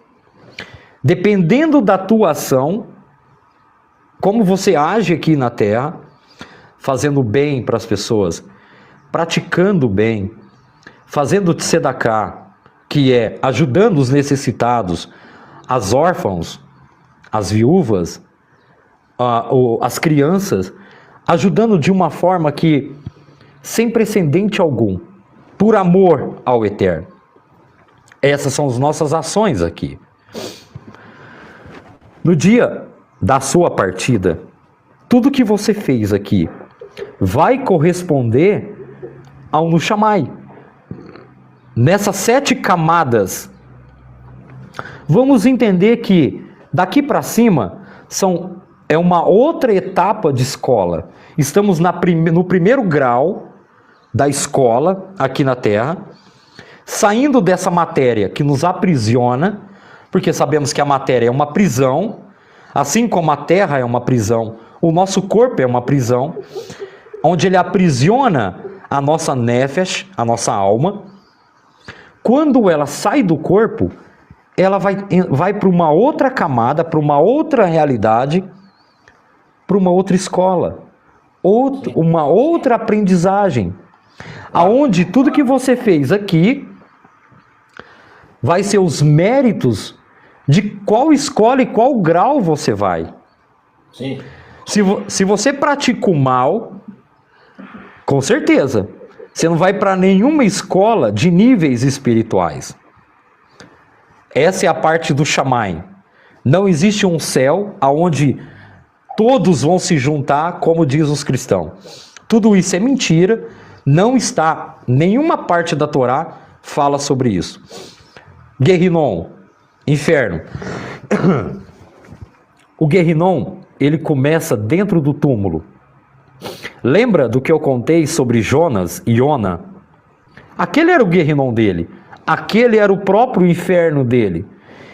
Dependendo da tua ação, como você age aqui na Terra, fazendo bem para as pessoas, praticando bem, fazendo tzedakah, que é ajudando os necessitados, as órfãos, as viúvas, as crianças, ajudando de uma forma que, sem precedente algum, por amor ao Eterno. Essas são as nossas ações aqui. No dia da sua partida, tudo que você fez aqui vai corresponder ao Nushamai. Nessas 7 camadas, vamos entender que daqui para cima é uma outra etapa de escola. Estamos no primeiro grau da escola aqui na Terra, saindo dessa matéria que nos aprisiona, porque sabemos que a matéria é uma prisão, assim como a Terra é uma prisão, o nosso corpo é uma prisão, onde ele aprisiona a nossa nefesh, a nossa alma. Quando ela sai do corpo, ela vai para uma outra camada, para uma outra realidade, para uma outra escola, uma outra aprendizagem, aonde tudo que você fez aqui vai ser os méritos de qual escola e qual grau você vai. Sim. Se você pratica o mal, com certeza, você não vai para nenhuma escola de níveis espirituais. Essa é a parte do Shammai. Não existe um céu onde todos vão se juntar, como diz os cristãos. Tudo isso é mentira, não está, nenhuma parte da Torá fala sobre isso. Guerrinom, inferno. O Guerrinom, ele começa dentro do túmulo. Lembra do que eu contei sobre Jonas e Iona? Aquele era o Guerrinom dele. Aquele era o próprio inferno dele.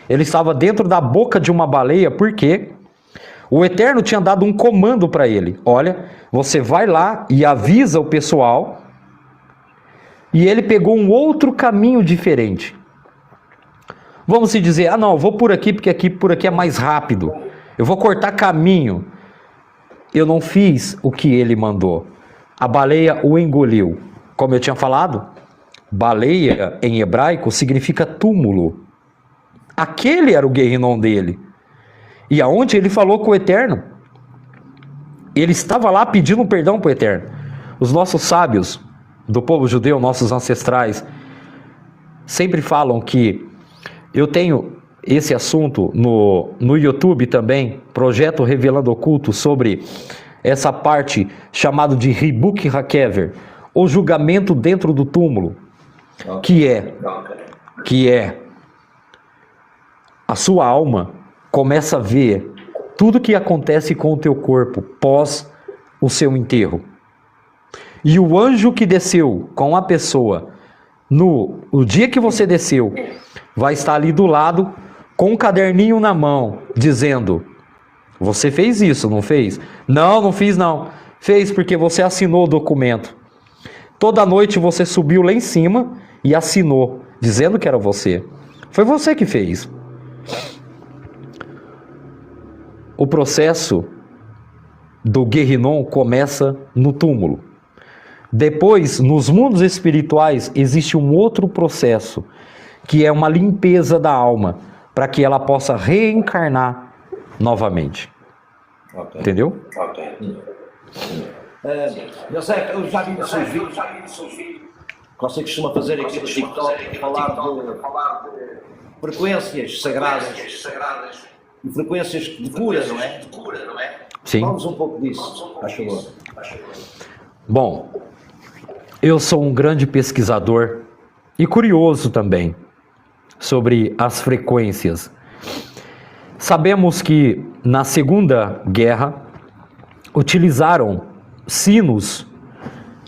Ele estava dentro da boca de uma baleia, porque o Eterno tinha dado um comando para ele. Olha, você vai lá e avisa o pessoal. E ele pegou um outro caminho diferente. Vamos se dizer, não, eu vou por aqui porque por aqui é mais rápido. Eu vou cortar caminho. Eu não fiz o que ele mandou. A baleia o engoliu. Como eu tinha falado, baleia em hebraico significa túmulo. Aquele era o Guerrinom dele. E aonde ele falou com o Eterno? Ele estava lá pedindo perdão para o Eterno. Os nossos sábios do povo judeu, nossos ancestrais, sempre falam que eu tenho esse assunto no YouTube também, Projeto Revelando Oculto, sobre essa parte chamada de Hibuk Hakever, o julgamento dentro do túmulo, que é a sua alma começa a ver tudo que acontece com o teu corpo pós o seu enterro. E o anjo que desceu com a pessoa, no dia que você desceu, vai estar ali do lado, com um caderninho na mão, dizendo, você fez isso, não fez? Não, não fiz não. Fez porque você assinou o documento. Toda noite você subiu lá em cima e assinou, dizendo que era você. Foi você que fez. O processo do Guerrinom começa no túmulo. Depois, nos mundos espirituais, existe um outro processo, que é uma limpeza da alma, para que ela possa reencarnar novamente. Okay. Entendeu? Ok. Eu já vi nos seus vídeos, você costuma fazer aqui no TikTok, falar de frequências sagradas e frequências de cura, não é? Sim. Vamos um pouco disso, por favor. Bom, eu sou um grande pesquisador e curioso também sobre as frequências. Sabemos que na Segunda Guerra utilizaram sinos,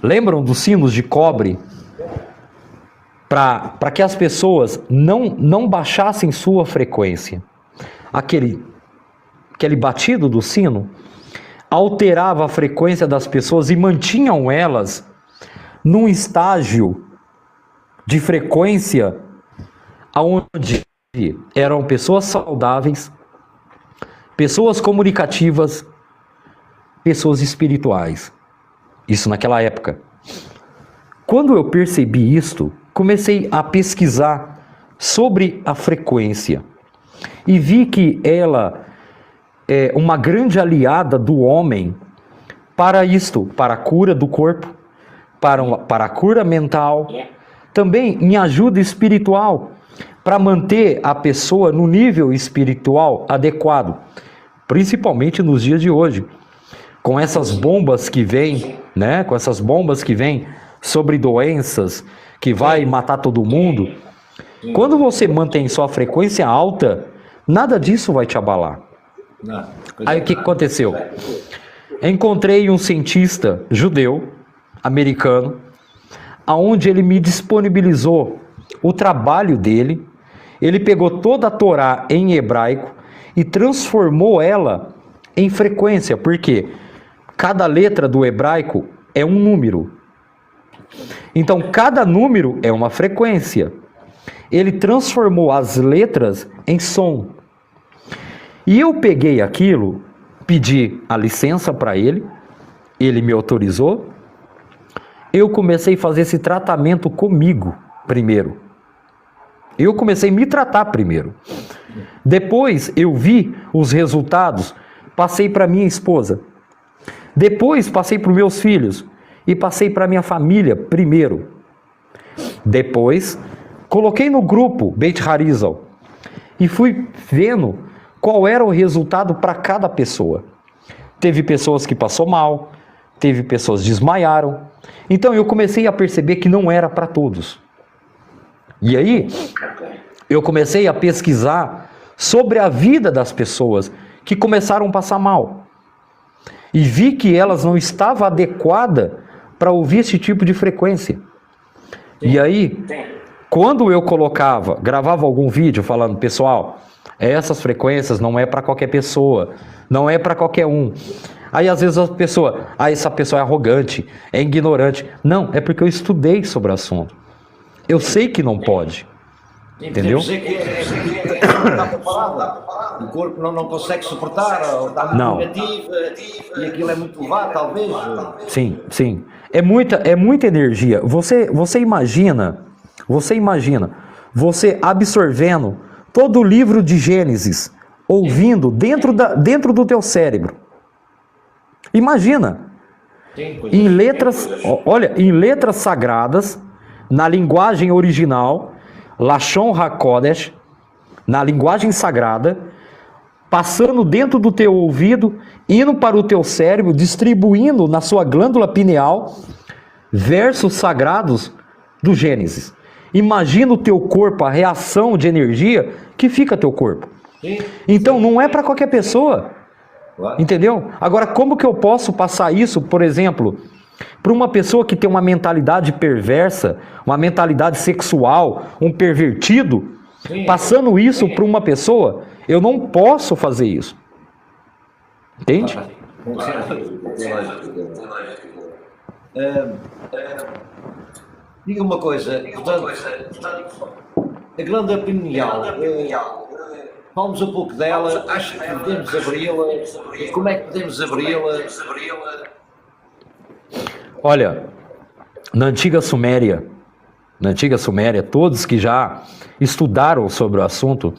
lembram dos sinos de cobre? Para que as pessoas não baixassem sua frequência. Aquele batido do sino alterava a frequência das pessoas e mantinham elas num estágio de frequência onde eram pessoas saudáveis, pessoas comunicativas, pessoas espirituais. Isso naquela época. Quando eu percebi isto, comecei a pesquisar sobre a frequência e vi que ela é uma grande aliada do homem para isto, para a cura do corpo, para a cura mental, também em ajuda espiritual, para manter a pessoa no nível espiritual adequado, principalmente nos dias de hoje, com essas bombas que vêm, né? Com essas bombas que vêm sobre doenças, que vai matar todo mundo. Quando você mantém sua frequência alta, nada disso vai te abalar. Aí o que aconteceu? Encontrei um cientista judeu, americano, aonde ele me disponibilizou o trabalho dele. Ele pegou toda a Torá em hebraico e transformou ela em frequência, porque cada letra do hebraico é um número. Então, cada número é uma frequência. Ele transformou as letras em som. E eu peguei aquilo, pedi a licença para ele, ele me autorizou. Eu comecei a fazer esse tratamento comigo primeiro. Eu comecei a me tratar primeiro. Depois eu vi os resultados, passei para minha esposa. Depois passei para os meus filhos. E passei para minha família primeiro. Depois, coloquei no grupo Beit Harizal e fui vendo qual era o resultado para cada pessoa. Teve pessoas que passou mal, teve pessoas que desmaiaram. Então eu comecei a perceber que não era para todos. E aí, eu comecei a pesquisar sobre a vida das pessoas que começaram a passar mal. E vi que elas não estavam adequadas para ouvir esse tipo de frequência. E aí, quando eu gravava algum vídeo falando, pessoal, essas frequências não é para qualquer pessoa, não é para qualquer um. Aí às vezes essa pessoa é arrogante, é ignorante. Não, é porque eu estudei sobre o assunto. Eu sei que não pode. Entendeu? O corpo não consegue suportar, está muito negativo e aquilo é muito elevado, talvez. Sim, sim. É muita energia. Você imagina você absorvendo todo o livro de Gênesis, ouvindo dentro do teu cérebro. Imagina. Em letras, olha, em letras sagradas, na linguagem original, Lashon HaKodesh, na linguagem sagrada, passando dentro do teu ouvido, indo para o teu cérebro, distribuindo na sua glândula pineal, versos sagrados do Gênesis. Imagina o teu corpo, a reação de energia que fica teu corpo. Então não é para qualquer pessoa. Entendeu? Agora, como que eu posso passar isso, por exemplo, para uma pessoa que tem uma mentalidade perversa, uma mentalidade sexual, um pervertido, passando isso para uma pessoa? Eu não posso fazer isso. Entende? Diga uma coisa, portanto, a glândula pineal, falamos um pouco dela, acho que podemos abri-la, e como é que podemos abri-la? Olha, na antiga Suméria, todos que já estudaram sobre o assunto,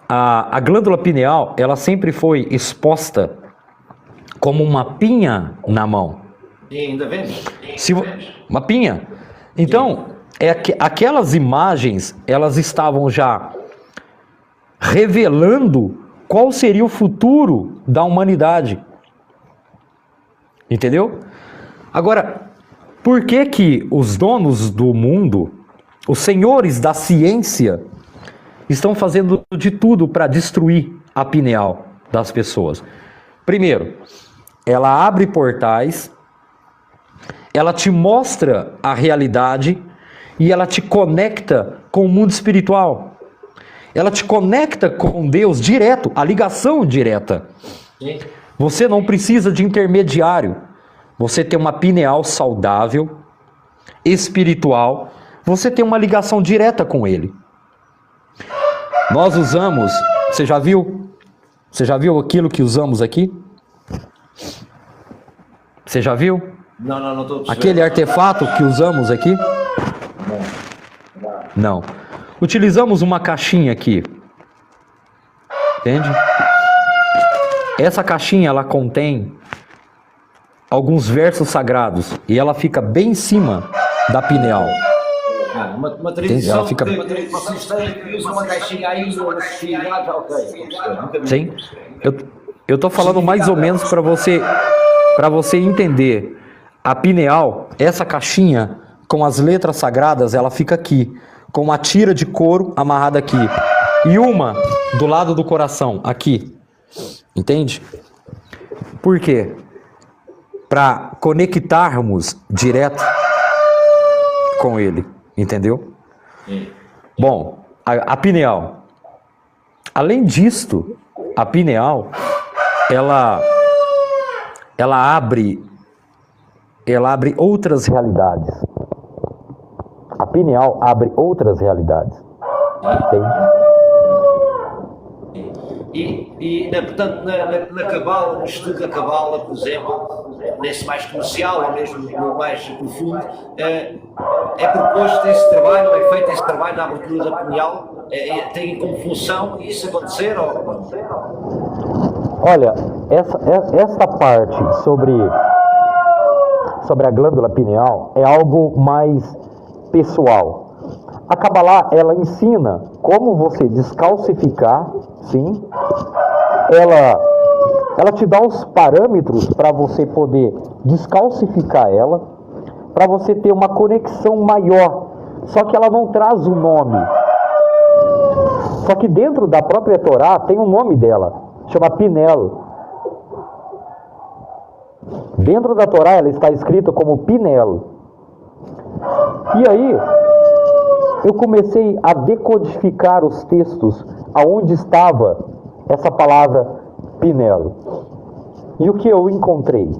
a glândula pineal, ela sempre foi exposta como uma pinha na mão. E ainda vemos? Uma pinha. Então, aquelas imagens, elas estavam já revelando qual seria o futuro da humanidade. Entendeu? Agora, por que que os donos do mundo, os senhores da ciência estão fazendo de tudo para destruir a pineal das pessoas. Primeiro, ela abre portais, ela te mostra a realidade e ela te conecta com o mundo espiritual. Ela te conecta com Deus direto, a ligação direta. Sim. Você não precisa de intermediário. Você tem uma pineal saudável, espiritual, você tem uma ligação direta com ele. Nós usamos, você já viu? Você já viu aquilo que usamos aqui? Você já viu? Não estou a perceber. Aquele artefato que usamos aqui? Não. Utilizamos uma caixinha aqui. Entende? Essa caixinha, ela contém alguns versos sagrados e ela fica bem em cima da pineal. Uma tradição Ela fica... que vocês têm que usa uma caixinha aí, ok. Sim. Eu tô falando mais ou menos para você entender. A pineal, essa caixinha com as letras sagradas, ela fica aqui, com uma tira de couro amarrada aqui e uma do lado do coração, aqui. Entende? Por quê? Para conectarmos direto com ele, entendeu? Bom, a pineal. Além disto, a pineal, ela abre outras realidades. A pineal abre outras realidades. Entende? Portanto, na Cabala, no estudo da Cabala, por exemplo, nesse mais comercial, ou mesmo no mais profundo, é proposto esse trabalho, é feito esse trabalho na abertura da pineal, tem como função isso acontecer? Ou... Olha, essa parte sobre a glândula pineal é algo mais pessoal. A Kabbalah, ela ensina como você descalcificar, sim. Ela te dá os parâmetros para você poder descalcificar ela, para você ter uma conexão maior. Só que ela não traz o nome. Só que dentro da própria Torá tem um nome dela, chama Pinel. Dentro da Torá ela está escrita como Pinel. E aí eu comecei a decodificar os textos aonde estava essa palavra Pinel. E o que eu encontrei?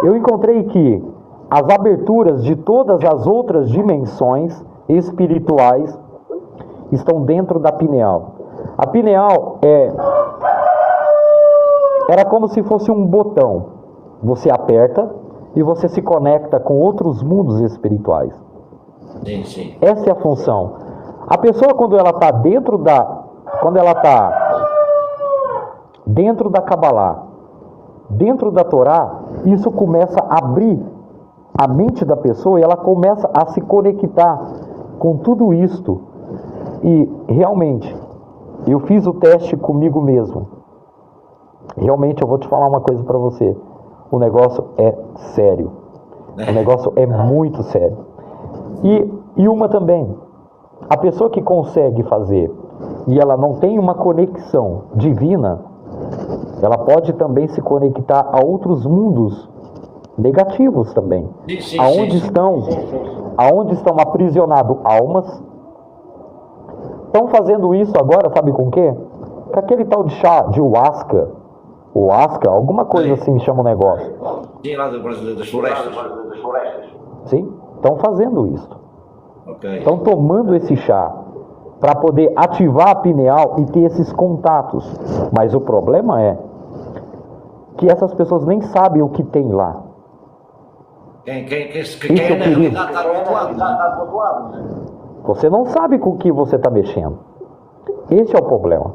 Eu encontrei que as aberturas de todas as outras dimensões espirituais estão dentro da pineal. A pineal era como se fosse um botão. Você aperta e você se conecta com outros mundos espirituais. Sim. Essa é a função. A pessoa, quando ela está dentro da Kabbalah, dentro da Torá, isso começa a abrir a mente da pessoa e ela começa a se conectar com tudo isto. E realmente, eu fiz o teste comigo mesmo. Realmente, eu vou te falar uma coisa para você. O negócio é sério. O negócio é muito sério. E uma também. A pessoa que consegue fazer e ela não tem uma conexão divina, ela pode também se conectar a outros mundos negativos também. Aonde estão aprisionados almas. Estão fazendo isso agora, sabe com o quê? Com aquele tal de chá de Huasca, alguma coisa assim chama o negócio. Sim, lá das florestas. Sim, estão fazendo isso. Okay. Estão tomando esse chá para poder ativar a pineal e ter esses contatos. Mas o problema é que essas pessoas nem sabem o que tem lá. Quem na realidade está do outro lado. Você não sabe com o que você está mexendo. Esse é o problema.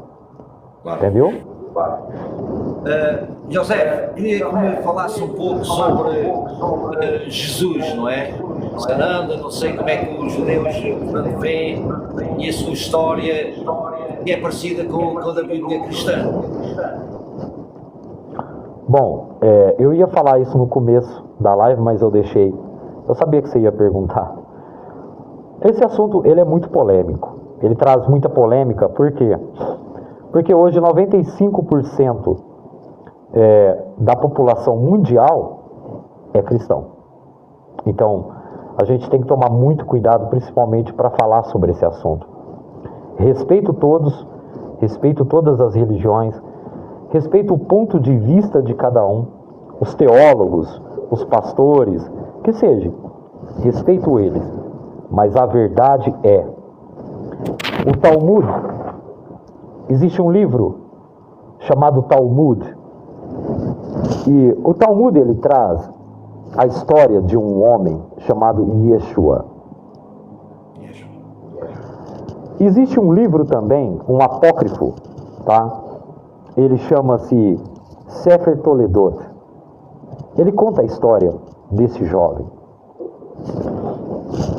Claro. Entendeu? José, queria que me falasse um pouco sobre Jesus, não é? Sananda, não sei como é que os judeus veem e a sua história que é parecida com a da Bíblia cristã. Bom, eu ia falar isso no começo da live, mas eu deixei. Eu sabia que você ia perguntar. Esse assunto ele é muito polêmico. Ele traz muita polêmica, por quê? Porque hoje 95% da população mundial é cristão. Então, a gente tem que tomar muito cuidado, principalmente para falar sobre esse assunto. Respeito todos, respeito todas as religiões, respeito o ponto de vista de cada um, os teólogos, os pastores, que seja, respeito eles. Mas a verdade é, o Talmud, existe um livro chamado Talmud, e o Talmud ele traz a história de um homem chamado Yeshua. Existe um livro também, um apócrifo, tá? Ele chama-se Sefer Toledot. Ele conta a história desse jovem.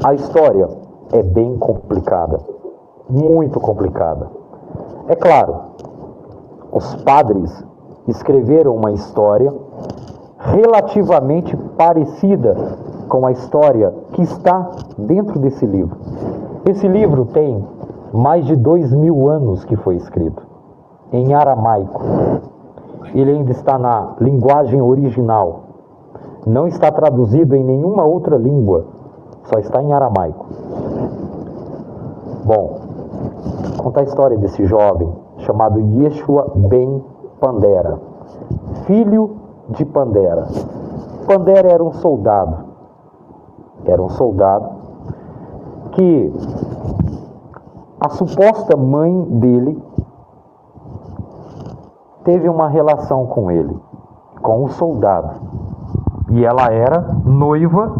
A história é bem complicada, muito complicada. É claro, os padres escreveram uma história relativamente parecida com a história que está dentro desse livro. Esse livro tem mais de 2000 anos que foi escrito, em aramaico. Ele ainda está na linguagem original, não está traduzido em nenhuma outra língua, só está em aramaico. Bom, conta a história desse jovem chamado Yeshua ben Pandera, filho de Pandera. Pandera era um soldado. Era um soldado que a suposta mãe dele teve uma relação com ele, com o soldado. E ela era noiva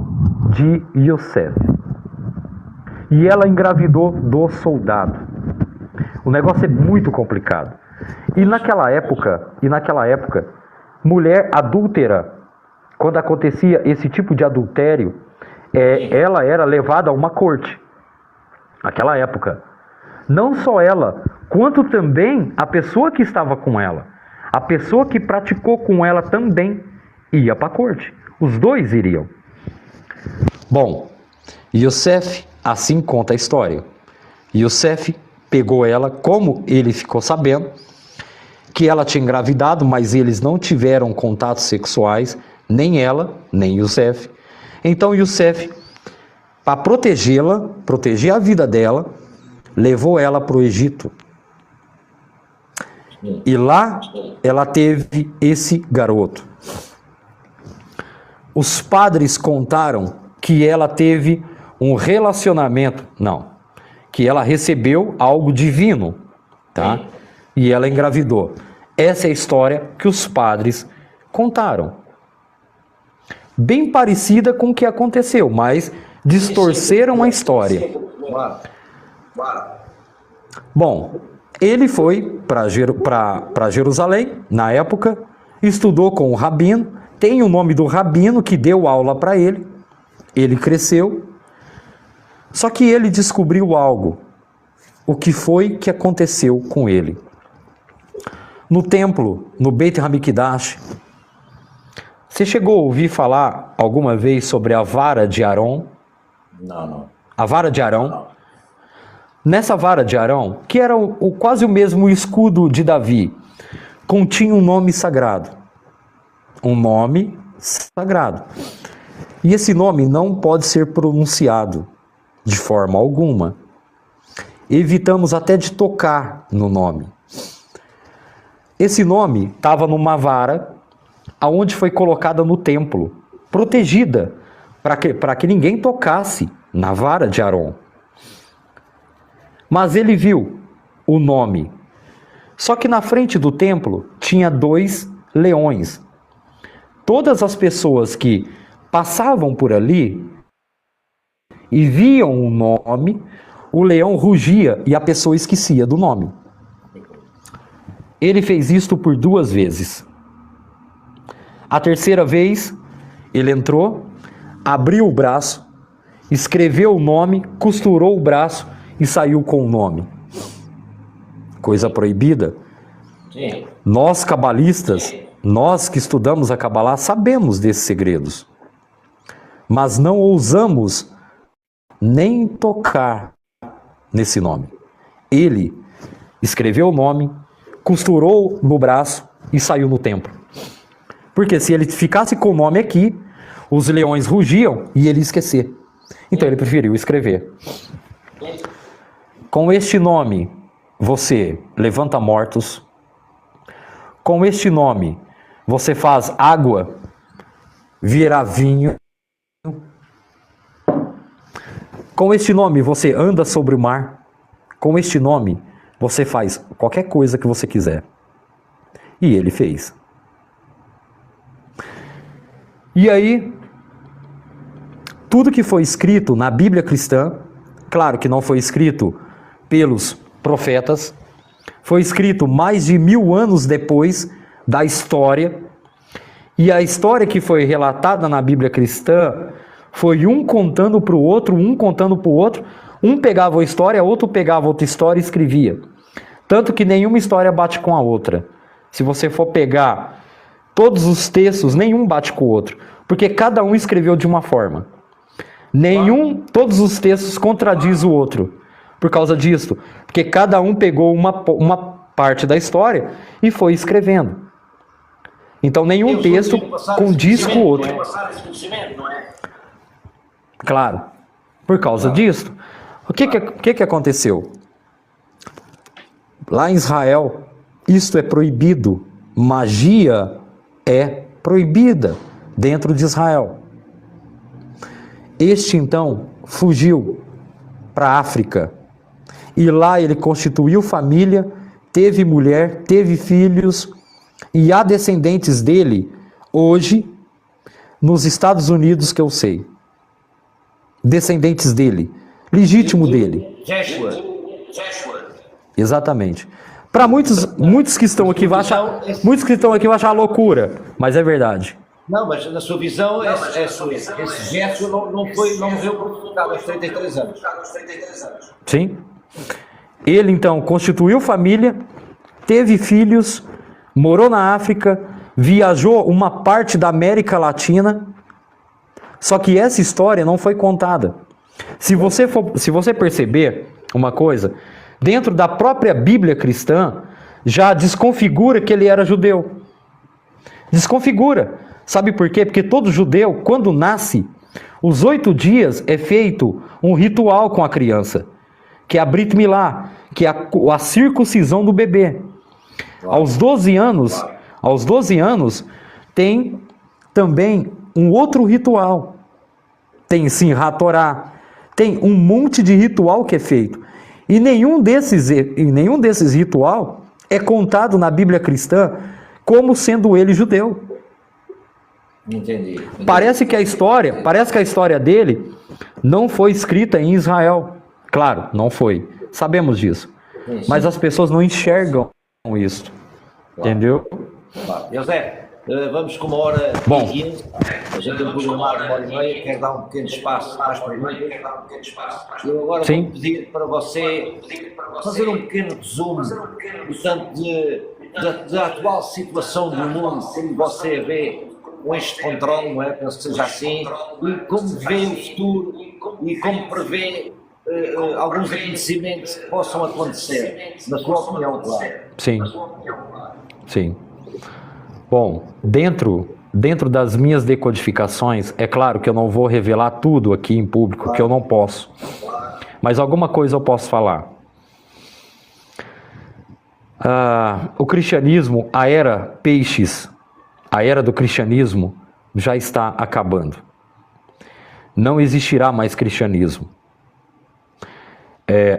de Yosef. E ela engravidou do soldado. O negócio é muito complicado. E naquela época, mulher adúltera, quando acontecia esse tipo de adultério, ela era levada a uma corte. Naquela época. Não só ela, quanto também a pessoa que estava com ela. A pessoa que praticou com ela também ia para a corte. Os dois iriam. Bom, Yosef assim conta a história. Yosef pegou ela, como ele ficou sabendo que ela tinha engravidado, mas eles não tiveram contatos sexuais, nem ela, nem Yosef. Então Yosef, para protegê-la, proteger a vida dela, levou ela para o Egito. E lá ela teve esse garoto. Os padres contaram que ela teve um relacionamento, que ela recebeu algo divino, tá? E ela engravidou. Essa é a história que os padres contaram. Bem parecida com o que aconteceu, mas distorceram a história. Bom, ele foi para Jerusalém, na época, estudou com o rabino, tem o nome do rabino que deu aula para ele, ele cresceu, só que ele descobriu algo. O que foi que aconteceu com ele? No templo, no Beit HaMikdash, você chegou a ouvir falar alguma vez sobre a vara de Arão? Não. A vara de Arão? Nessa vara de Arão, que era quase o mesmo escudo de Davi, continha um nome sagrado. Um nome sagrado. E esse nome não pode ser pronunciado de forma alguma. Evitamos até de tocar no nome. Esse nome estava numa vara, aonde foi colocada no templo, protegida, para que ninguém tocasse na vara de Arão. Mas ele viu o nome. Só que na frente do templo tinha 2 leões. Todas as pessoas que passavam por ali e viam o nome, o leão rugia e a pessoa esquecia do nome. Ele fez isto por 2 vezes. A terceira vez, ele entrou, abriu o braço, escreveu o nome, costurou o braço e saiu com o nome. Coisa proibida. Sim. Nós cabalistas, nós que estudamos a Cabalá, sabemos desses segredos. Mas não ousamos nem tocar nesse nome. Ele escreveu o nome, costurou no braço e saiu no templo. Porque se ele ficasse com o nome aqui, os leões rugiam e ele ia esquecer. Então ele preferiu escrever. Com este nome, você levanta mortos. Com este nome, você faz água virar vinho. Com este nome, você anda sobre o mar. Com este nome, você faz qualquer coisa que você quiser. E ele fez. E aí, tudo que foi escrito na Bíblia cristã, claro que não foi escrito pelos profetas, foi escrito mais de 1000 anos depois da história, e a história que foi relatada na Bíblia cristã foi um contando para o outro, um pegava a história, outro pegava outra história e escrevia. Tanto que nenhuma história bate com a outra. Se você for pegar todos os textos, nenhum bate com o outro, porque cada um escreveu de uma forma. Todos os textos contradiz o outro, por causa disso, porque cada um pegou uma parte da história e foi escrevendo. Então nenhum texto condiz com o outro. Claro, por causa disso. O que aconteceu? Lá em Israel, isto é proibido. Magia é proibida dentro de Israel. Este então fugiu para a África e lá ele constituiu família, teve mulher, teve filhos e há descendentes dele hoje nos Estados Unidos, que eu sei. Descendentes dele, legítimo dele. Joshua. Exatamente. Para muitos que estão aqui vão achar loucura, mas é verdade. Não, mas na sua visão, esse gesto não morreu crucificado aos 33 anos. Sim. Ele então constituiu família, teve filhos, morou na África, viajou uma parte da América Latina, só que essa história não foi contada. Se você perceber uma coisa, dentro da própria Bíblia cristã, já desconfigura que ele era judeu. Desconfigura. Sabe por quê? Porque todo judeu, quando nasce, os 8 dias é feito um ritual com a criança, que é a Brit Milá, que é a circuncisão do bebê. Aos 12 anos, tem também um outro ritual. Tem Simchat Torá, tem um monte de ritual que é feito. E nenhum desses ritual é contado na Bíblia cristã como sendo ele judeu. Entendi. Parece que a história dele não foi escrita em Israel. Claro, não foi. Sabemos disso. Sim. Mas as pessoas não enxergam isso. Claro. Entendeu? Claro. José, vamos com 1h15. Bom. A gente tem programado 1h30. Quer dar um pequeno espaço para as perguntas? Eu agora vou pedir para você fazer um pequeno resumo, portanto, da atual situação do mundo, como você vê com este controle, não é? Penso que seja assim, e como vê o futuro e como prevê alguns acontecimentos que possam acontecer, na sua opinião, claro. Sim. Sim. Bom, dentro das minhas decodificações, é claro que eu não vou revelar tudo aqui em público, que eu não posso. Mas alguma coisa eu posso falar. O cristianismo, a era Peixes, a era do cristianismo já está acabando. Não existirá mais cristianismo.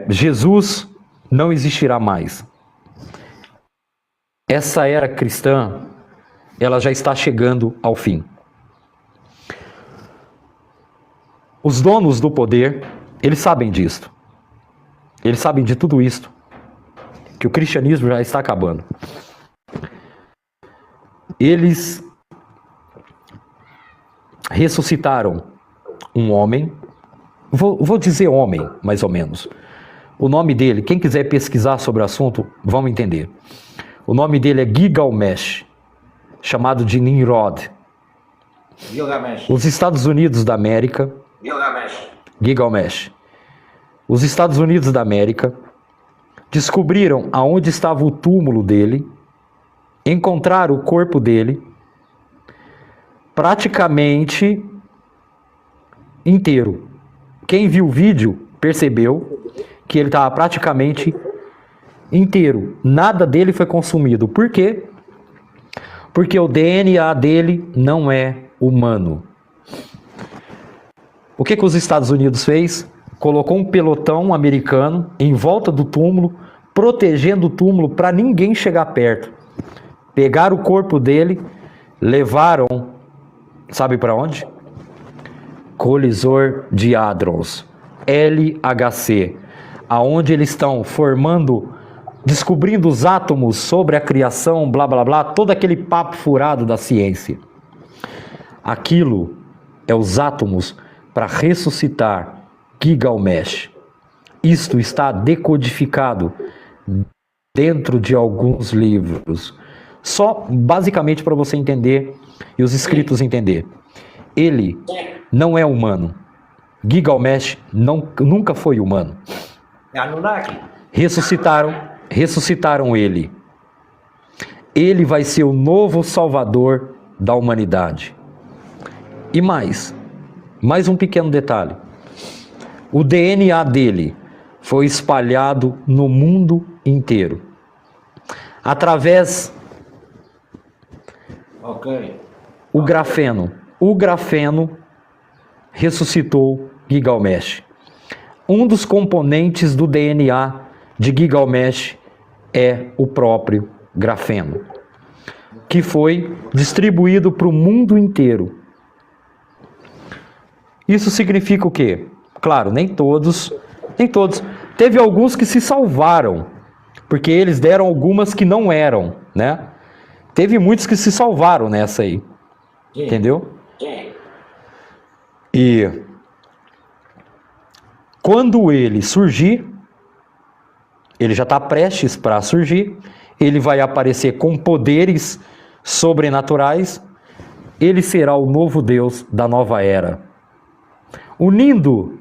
Jesus não existirá mais. Essa era cristã, ela já está chegando ao fim. Os donos do poder, eles sabem disso. Eles sabem de tudo isto. Que o cristianismo já está acabando. Eles ressuscitaram um homem, vou dizer homem, mais ou menos. O nome dele, quem quiser pesquisar sobre o assunto, vão entender. O nome dele é Gilgamesh, chamado de Nimrod. Gilgamesh. Os Estados Unidos da América, Gilgamesh. Os Estados Unidos da América descobriram aonde estava o túmulo dele, encontraram o corpo dele praticamente inteiro. Quem viu o vídeo percebeu que ele estava praticamente inteiro. Nada dele foi consumido. Por quê? Porque o DNA dele não é humano. O que os Estados Unidos fez? Colocou um pelotão americano em volta do túmulo, protegendo o túmulo para ninguém chegar perto. Pegaram o corpo dele, levaram, sabe para onde? Colisor de Hadrons, LHC, aonde eles estão formando, descobrindo os átomos sobre a criação, blá blá blá, todo aquele papo furado da ciência. Aquilo é os átomos para ressuscitar Gilgamesh. Isto está decodificado dentro de alguns livros. Só basicamente para você entender e os escritos entender. Ele não é humano. Gilgamesh nunca foi humano. Anunnaki. Ressuscitaram ele. Ele vai ser o novo salvador da humanidade. E mais um pequeno detalhe. O DNA dele foi espalhado no mundo inteiro. Através o grafeno. O grafeno ressuscitou Gilgamesh. Um dos componentes do DNA de Gilgamesh é o próprio grafeno, que foi distribuído para o mundo inteiro. Isso significa o quê? Claro, nem todos. Teve alguns que se salvaram, porque eles deram algumas que não eram, né? Teve muitos que se salvaram nessa aí. Entendeu? E quando ele surgir, ele já está prestes para surgir, ele vai aparecer com poderes sobrenaturais, ele será o novo Deus da nova era, unindo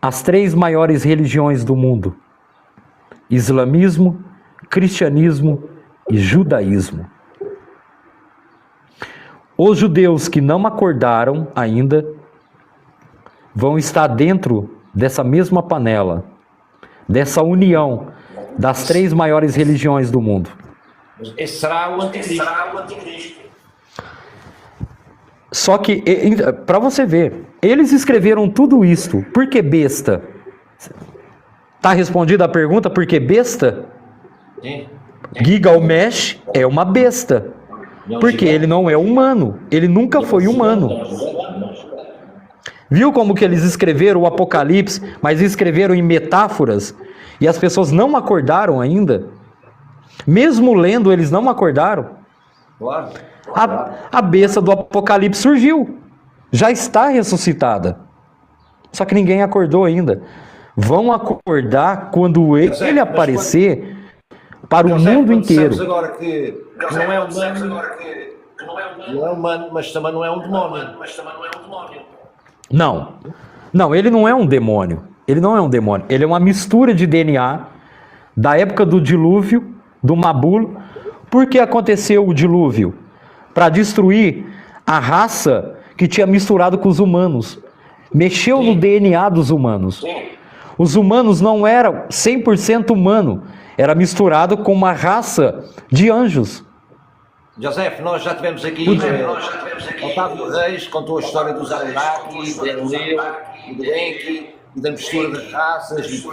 as 3 maiores religiões do mundo: islamismo, cristianismo e judaísmo. Os judeus que não acordaram ainda vão estar dentro dessa mesma panela, dessa união das 3 maiores religiões do mundo. Esse será o anticristo. Só que, para você ver, eles escreveram tudo isto. Por que besta? Tá respondida a pergunta, por que besta? Gilgamesh é uma besta. Porque ele não é humano. Ele nunca foi humano. Viu como que eles escreveram o Apocalipse, mas escreveram em metáforas? E as pessoas não acordaram ainda? Mesmo lendo, eles não acordaram? Claro. A besta do Apocalipse surgiu. Já está ressuscitada. Só que ninguém acordou ainda. Vão acordar quando ele aparecer para o mundo inteiro. Agora que não é humano, mas também não é um demônio. Não, ele não é um demônio. Ele não é um demônio. Ele é uma mistura de DNA da época do dilúvio, do Mabulo. Por que aconteceu o dilúvio? Para destruir a raça que tinha misturado com os humanos. Mexeu no DNA dos humanos. Os humanos não eram 100% humano. Era misturado com uma raça de anjos. José, nós já tivemos aqui, Otávio Reis contou a história dos Anunnaki, do Enlil, do Enki, e da mistura das raças, e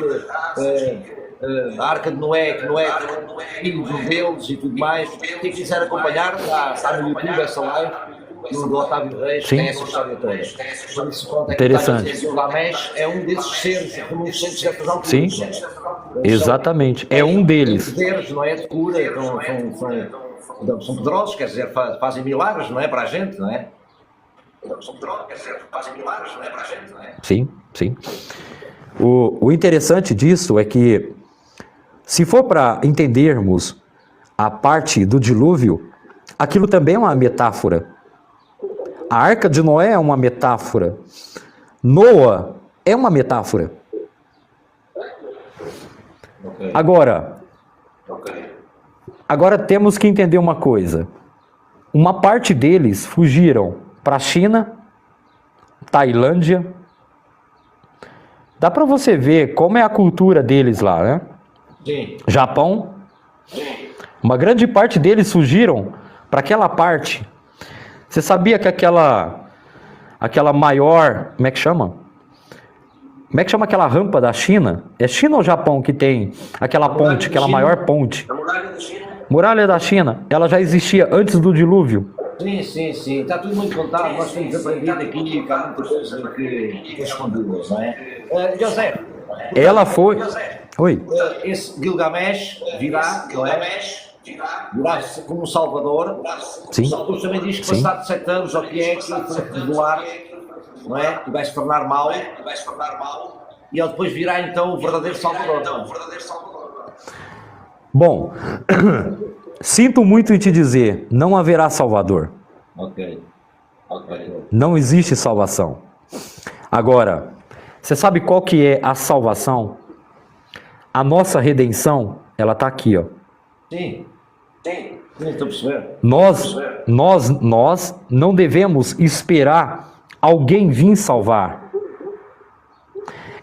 a Arca de Noé, que Noé filho deles e tudo mais. Quem quiser acompanhar, está no YouTube essa live, do Otávio Reis, tem essa história toda. Por isso, pronto, interessante. O Gilgamesh é um desses seres reminiscentes dessas alturas. Sim, exatamente, é um deles. Poderes, não é, de cura, são poderosos, quer dizer, fazem milagres, não é, para a gente, não é? São poderosos, quer dizer, fazem milagres, não é, para a gente, não é? Sim, sim. O interessante disso é que, se for para entendermos a parte do dilúvio, aquilo também é uma metáfora. A Arca de Noé é uma metáfora. Noa É uma metáfora. Ok. Agora temos que entender uma coisa. Uma parte deles fugiram para a China, Tailândia. Dá para você ver como é a cultura deles lá, né? Sim. Japão. Uma grande parte deles fugiram para aquela parte. Você sabia que aquela maior, como é que chama? Como é que chama aquela rampa da China? É China ou Japão que tem aquela ponte, aquela maior ponte? A muralha da China? Muralha da China, ela já existia antes do dilúvio. Sim. Está tudo muito contado. Nós temos aprendido aqui que há muita coisa que é escondida, não é? José, Ela foi... Oi. esse Gilgamesh virá, não é? Virá como um salvador. Sim. Tu também diz que Sim. passado 7 anos, o que é que ele foi regular, não é? E vai se tornar mau. E ele depois virá então o verdadeiro salvador. Bom, sinto muito em te dizer, não haverá salvador. Ok. Não existe salvação. Agora, você sabe qual que é a salvação? A nossa redenção, ela está aqui, ó. Sim, estou a perceber. Nós não devemos esperar alguém vir salvar.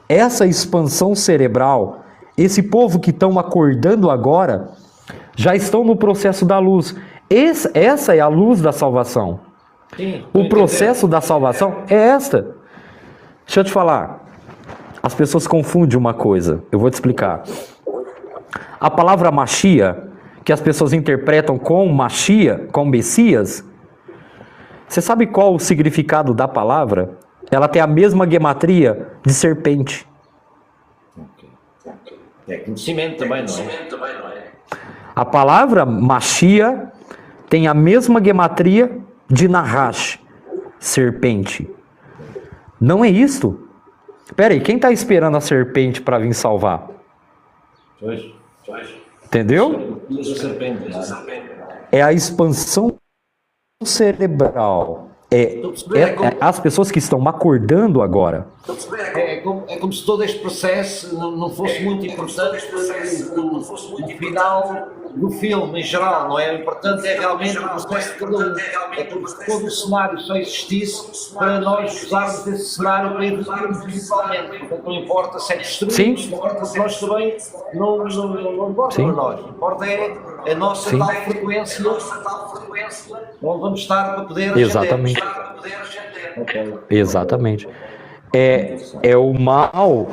Essa expansão cerebral, esse povo que estão acordando agora, já estão no processo da luz. Essa é a luz da salvação. Sim, O processo da salvação é esta. Deixa eu te falar. As pessoas confundem uma coisa. Eu vou te explicar. A palavra Machia, que as pessoas interpretam com Machia, com Messias, você sabe qual o significado da palavra? Ela tem a mesma gematria de serpente. É conhecimento também, não é? A palavra Machia tem a mesma gematria de Nahash, serpente. Não é isto? Espera aí, quem está esperando a serpente para vir salvar? Pois. Entendeu? A serpente. É a expansão cerebral. É as pessoas que estão acordando agora. É como se todo este processo não fosse muito importante no final do filme em geral, não é? O importante é realmente o processo de cada um. É como se todo o cenário só existisse para nós usarmos esse cenário para evoluirmos principalmente. Portanto, não importa se é destruído, Sim. não importa se nós também não importa Sim. para nós. O que importa é a nossa Sim. tal frequência onde vamos estar para poder ascender. Exatamente. Ok. Exatamente. É o mal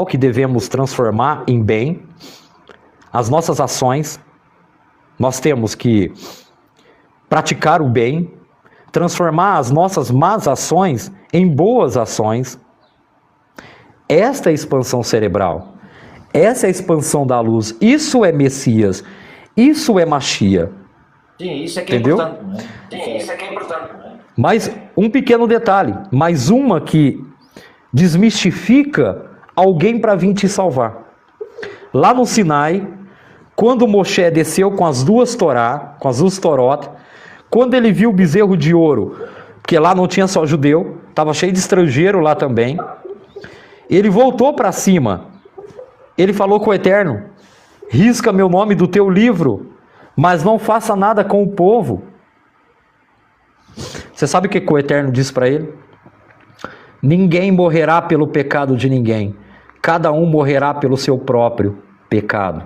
que devemos transformar em bem. As nossas ações, nós temos que praticar o bem, transformar as nossas más ações em boas ações. Esta é a expansão cerebral. Essa é a expansão da luz. Isso é Messias. Isso é Machia. Sim, isso é que é Entendeu? importante, não é? Mas um pequeno detalhe, mais uma que desmistifica alguém para vir te salvar. Lá no Sinai, quando Moshe desceu com as duas Torá, com as duas Torot, quando ele viu o bezerro de ouro, porque lá não tinha só judeu, estava cheio de estrangeiro lá também, ele voltou para cima, ele falou com o Eterno, risca meu nome do teu livro, mas não faça nada com o povo. Você sabe o que o Eterno disse para ele? Ninguém morrerá pelo pecado de ninguém. Cada um morrerá pelo seu próprio pecado.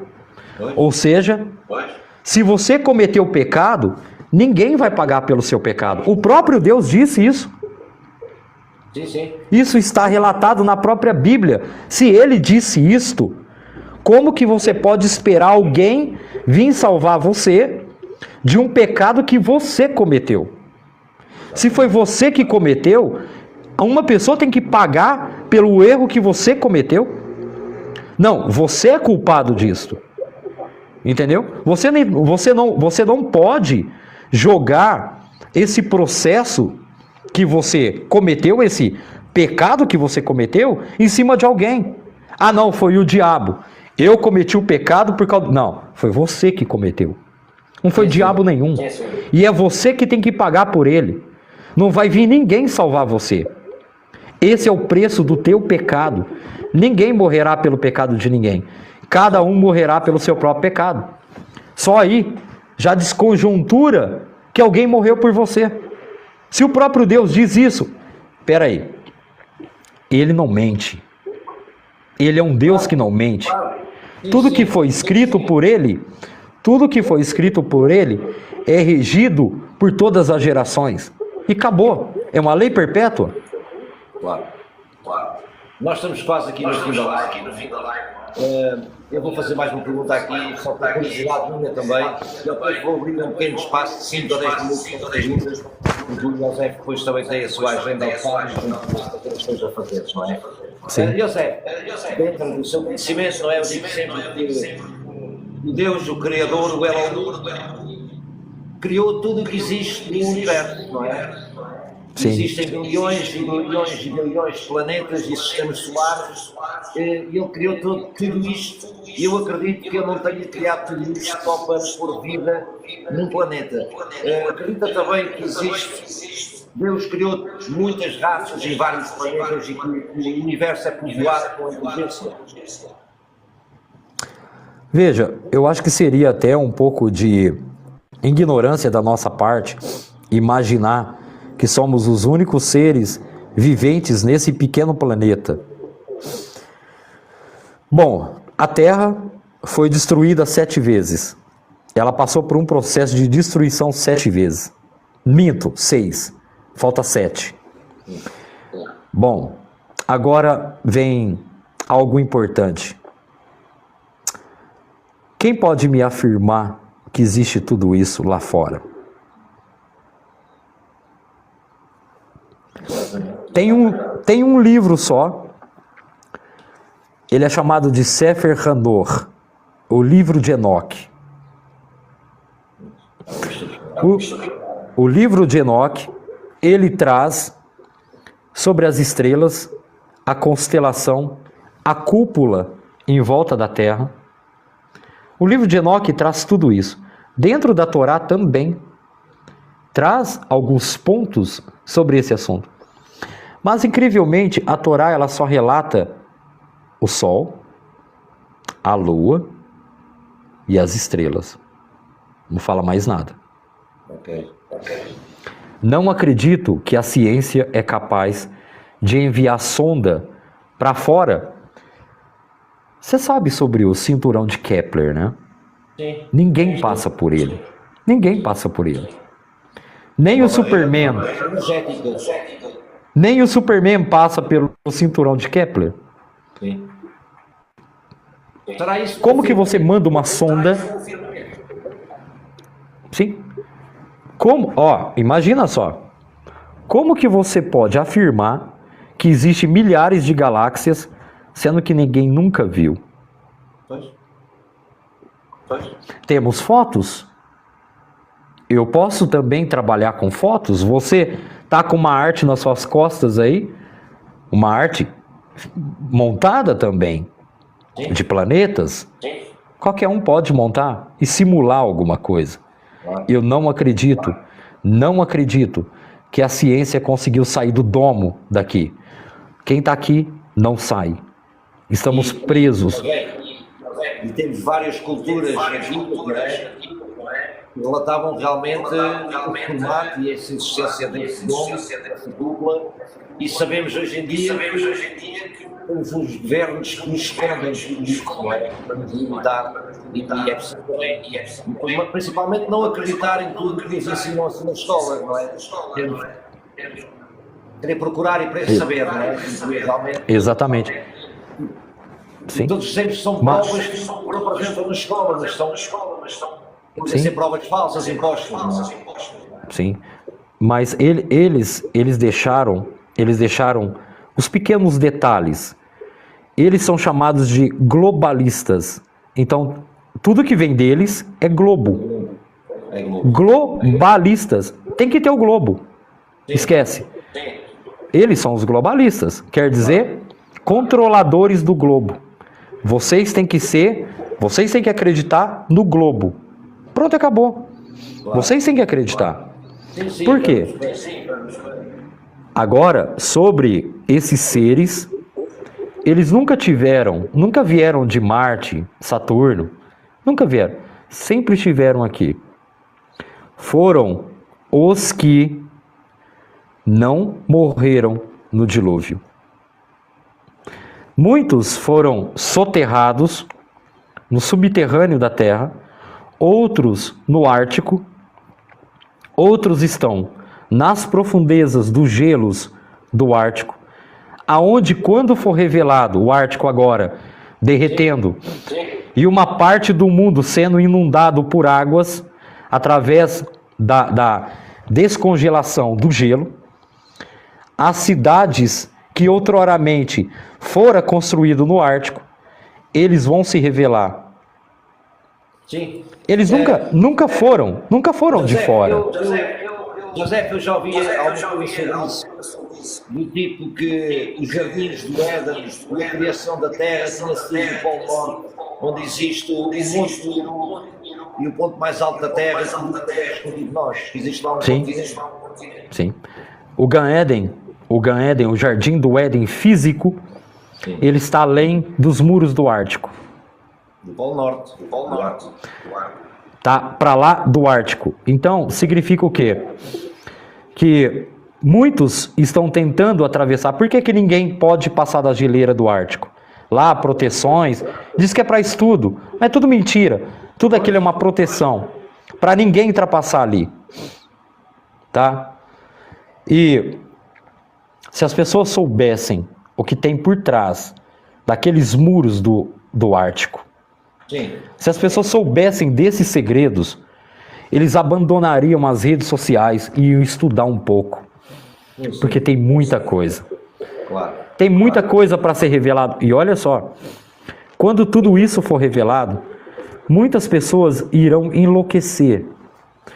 Ou seja, se você cometeu pecado, ninguém vai pagar pelo seu pecado. O próprio Deus disse isso. Sim. Isso está relatado na própria Bíblia. Se ele disse isto, como que você pode esperar alguém vir salvar você de um pecado que você cometeu? Se foi você que cometeu, uma pessoa tem que pagar pelo erro que você cometeu? Não, você é culpado disto. Entendeu? Você não pode jogar esse processo que você cometeu, esse pecado que você cometeu, em cima de alguém. Ah, não, foi o diabo. Eu cometi o pecado por causa... Não, foi você que cometeu. Não foi diabo nenhum. E é você que tem que pagar por ele. Não vai vir ninguém salvar você. Esse é o preço do teu pecado. Ninguém morrerá pelo pecado de ninguém. Cada um morrerá pelo seu próprio pecado. Só aí já desconjuntura que alguém morreu por você. Se o próprio Deus diz isso, espera aí, ele não mente. Ele é um Deus que não mente. Tudo que foi escrito por ele, tudo que foi escrito por ele é regido por todas as gerações. E acabou. É uma lei perpétua. Claro. Nós estamos quase aqui no fim da live. Eu vou fazer mais uma pergunta aqui, só para curiosidade minha também. E depois vou abrir um pequeno espaço de 5 ou 10 minutos para perguntas. O José depois também tem a sua agenda ocupada, para as coisas a fazer, não é? Sim. José, dentro do seu conhecimento, não é? Eu digo sempre que o Deus, o Criador, o Elohim, criou tudo o que existe no universo, não é? Sim. Existem bilhões e bilhões e bilhões de planetas e sistemas solares. Ele criou tudo isto e eu acredito que ele não tenha criado tudo isto só para pôr vida num planeta. Acredita também que Deus criou muitas raças em vários planetas e que o universo é povoado com inteligência. Veja, eu acho que seria até um pouco de ignorância da nossa parte imaginar que somos os únicos seres viventes nesse pequeno planeta. Bom, a Terra foi destruída 7 vezes. Ela passou por um processo de destruição 7 vezes. Minto, 6. Falta 7. Bom, agora vem algo importante. Quem pode me afirmar que existe tudo isso lá fora? Tem um livro só, ele é chamado de Sefer Hanor, o livro de Enoque. O livro de Enoque, ele traz sobre as estrelas, a constelação, a cúpula em volta da Terra. O livro de Enoque traz tudo isso. Dentro da Torá também traz alguns pontos sobre esse assunto. Mas, incrivelmente, a Torá ela só relata o Sol, a Lua e as estrelas. Não fala mais nada. Ok. Não acredito que a ciência é capaz de enviar sonda para fora. Você sabe sobre o cinturão de Kepler, né? Sim. Ninguém passa por ele. Ninguém passa por ele. Nem o Superman. Nem o Superman passa pelo cinturão de Kepler. Sim. Como que você manda uma sonda? Sim. Como? Ó, imagina só. Como que você pode afirmar que existe milhares de galáxias, sendo que ninguém nunca viu? Temos fotos. Eu posso também trabalhar com fotos. Você tá com uma arte nas suas costas aí, uma arte montada também, de planetas. Qualquer um pode montar e simular alguma coisa. Eu não acredito que a ciência conseguiu sair do domo daqui. Quem está aqui não sai. Estamos presos. E temos várias culturas antigas, que relatavam realmente o formato e essa existência desse domo, dessa dupla, e sabemos hoje em dia que temos uns governos que nos escondem tudo isto, não é? Para nos limitar, e é preciso também, principalmente não acreditar em tudo que nos ensinam assim nas escolas, não é? Querer procurar e para saber, não é? Realmente, Exatamente. Sim. todos os sempre são provas que não representam na escola, mas são podem ser provas falsas impostas, não é? Sim, mas eles deixaram os pequenos detalhes. Eles são chamados de globalistas. Então, tudo que vem deles é globo. Globalistas. Tem que ter o globo. Esquece. Eles são os globalistas. Quer dizer, controladores do globo. Vocês têm que acreditar no globo. Pronto, acabou. Vocês têm que acreditar. Por quê? Agora, sobre esses seres, eles nunca vieram de Marte, Saturno, nunca vieram, sempre estiveram aqui. Foram os que não morreram no dilúvio. Muitos foram soterrados no subterrâneo da Terra, outros no Ártico, outros estão nas profundezas dos gelos do Ártico, aonde quando for revelado o Ártico agora derretendo e uma parte do mundo sendo inundado por águas através da descongelação do gelo, as cidades que outroramente fora construído no Ártico, eles vão se revelar. Sim. Eles nunca foram de fora. José, eu já ouvi alguma coisa sobre isso, do tipo que os jardins do Éden e a criação da Terra tinha sido o Polo Norte, onde existe o monte e o ponto mais alto da Terra, é escondido de nós, existe lá um continente. Sim. O Gan Eden, o jardim do Éden físico, sim, ele está além dos muros do Ártico. Do Polo Norte. Tá para lá do Ártico. Então, significa o quê? Que muitos estão tentando atravessar. Por que ninguém pode passar da geleira do Ártico? Lá, proteções. Diz que é para estudo. Mas é tudo mentira. Tudo aquilo é uma proteção. Para ninguém ultrapassar ali. Tá? E se as pessoas soubessem o que tem por trás daqueles muros do Ártico, sim, se as pessoas soubessem desses segredos, eles abandonariam as redes sociais e iam estudar um pouco. Porque tem muita coisa. Claro. Tem muita coisa para ser revelado. E olha só, quando tudo isso for revelado, muitas pessoas irão enlouquecer.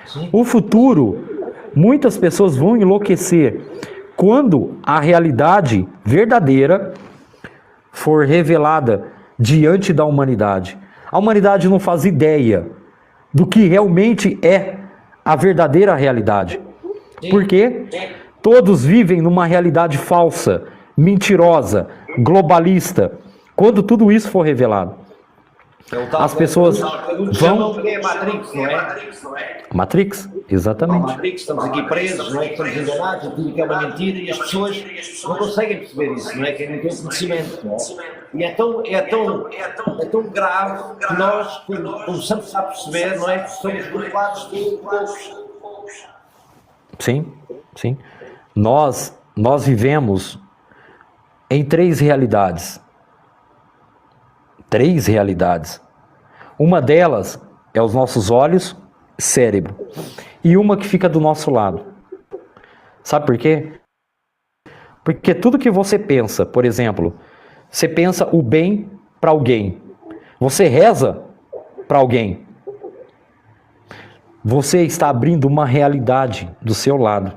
Sim. O futuro, muitas pessoas vão enlouquecer quando a realidade verdadeira for revelada diante da humanidade. A humanidade não faz ideia do que realmente é a verdadeira realidade. Porque todos vivem numa realidade falsa, mentirosa, globalista. Quando tudo isso for revelado, as pessoas vão... Matrix, não é? Matrix, exatamente. Matrix, estamos aqui presos, não é? Estamos enganados, tudo que é uma mentira e as pessoas não conseguem perceber isso, não é? Que não têm conhecimento, não é? E é tão grave que nós, quando começamos a perceber, não é? Que somos culpados de poucos. Sim, sim. Nós vivemos em três realidades. Três realidades. Uma delas é os nossos olhos, cérebro. E uma que fica do nosso lado. Sabe por quê? Porque tudo que você pensa, por exemplo, você pensa o bem para alguém. Você reza para alguém. Você está abrindo uma realidade do seu lado.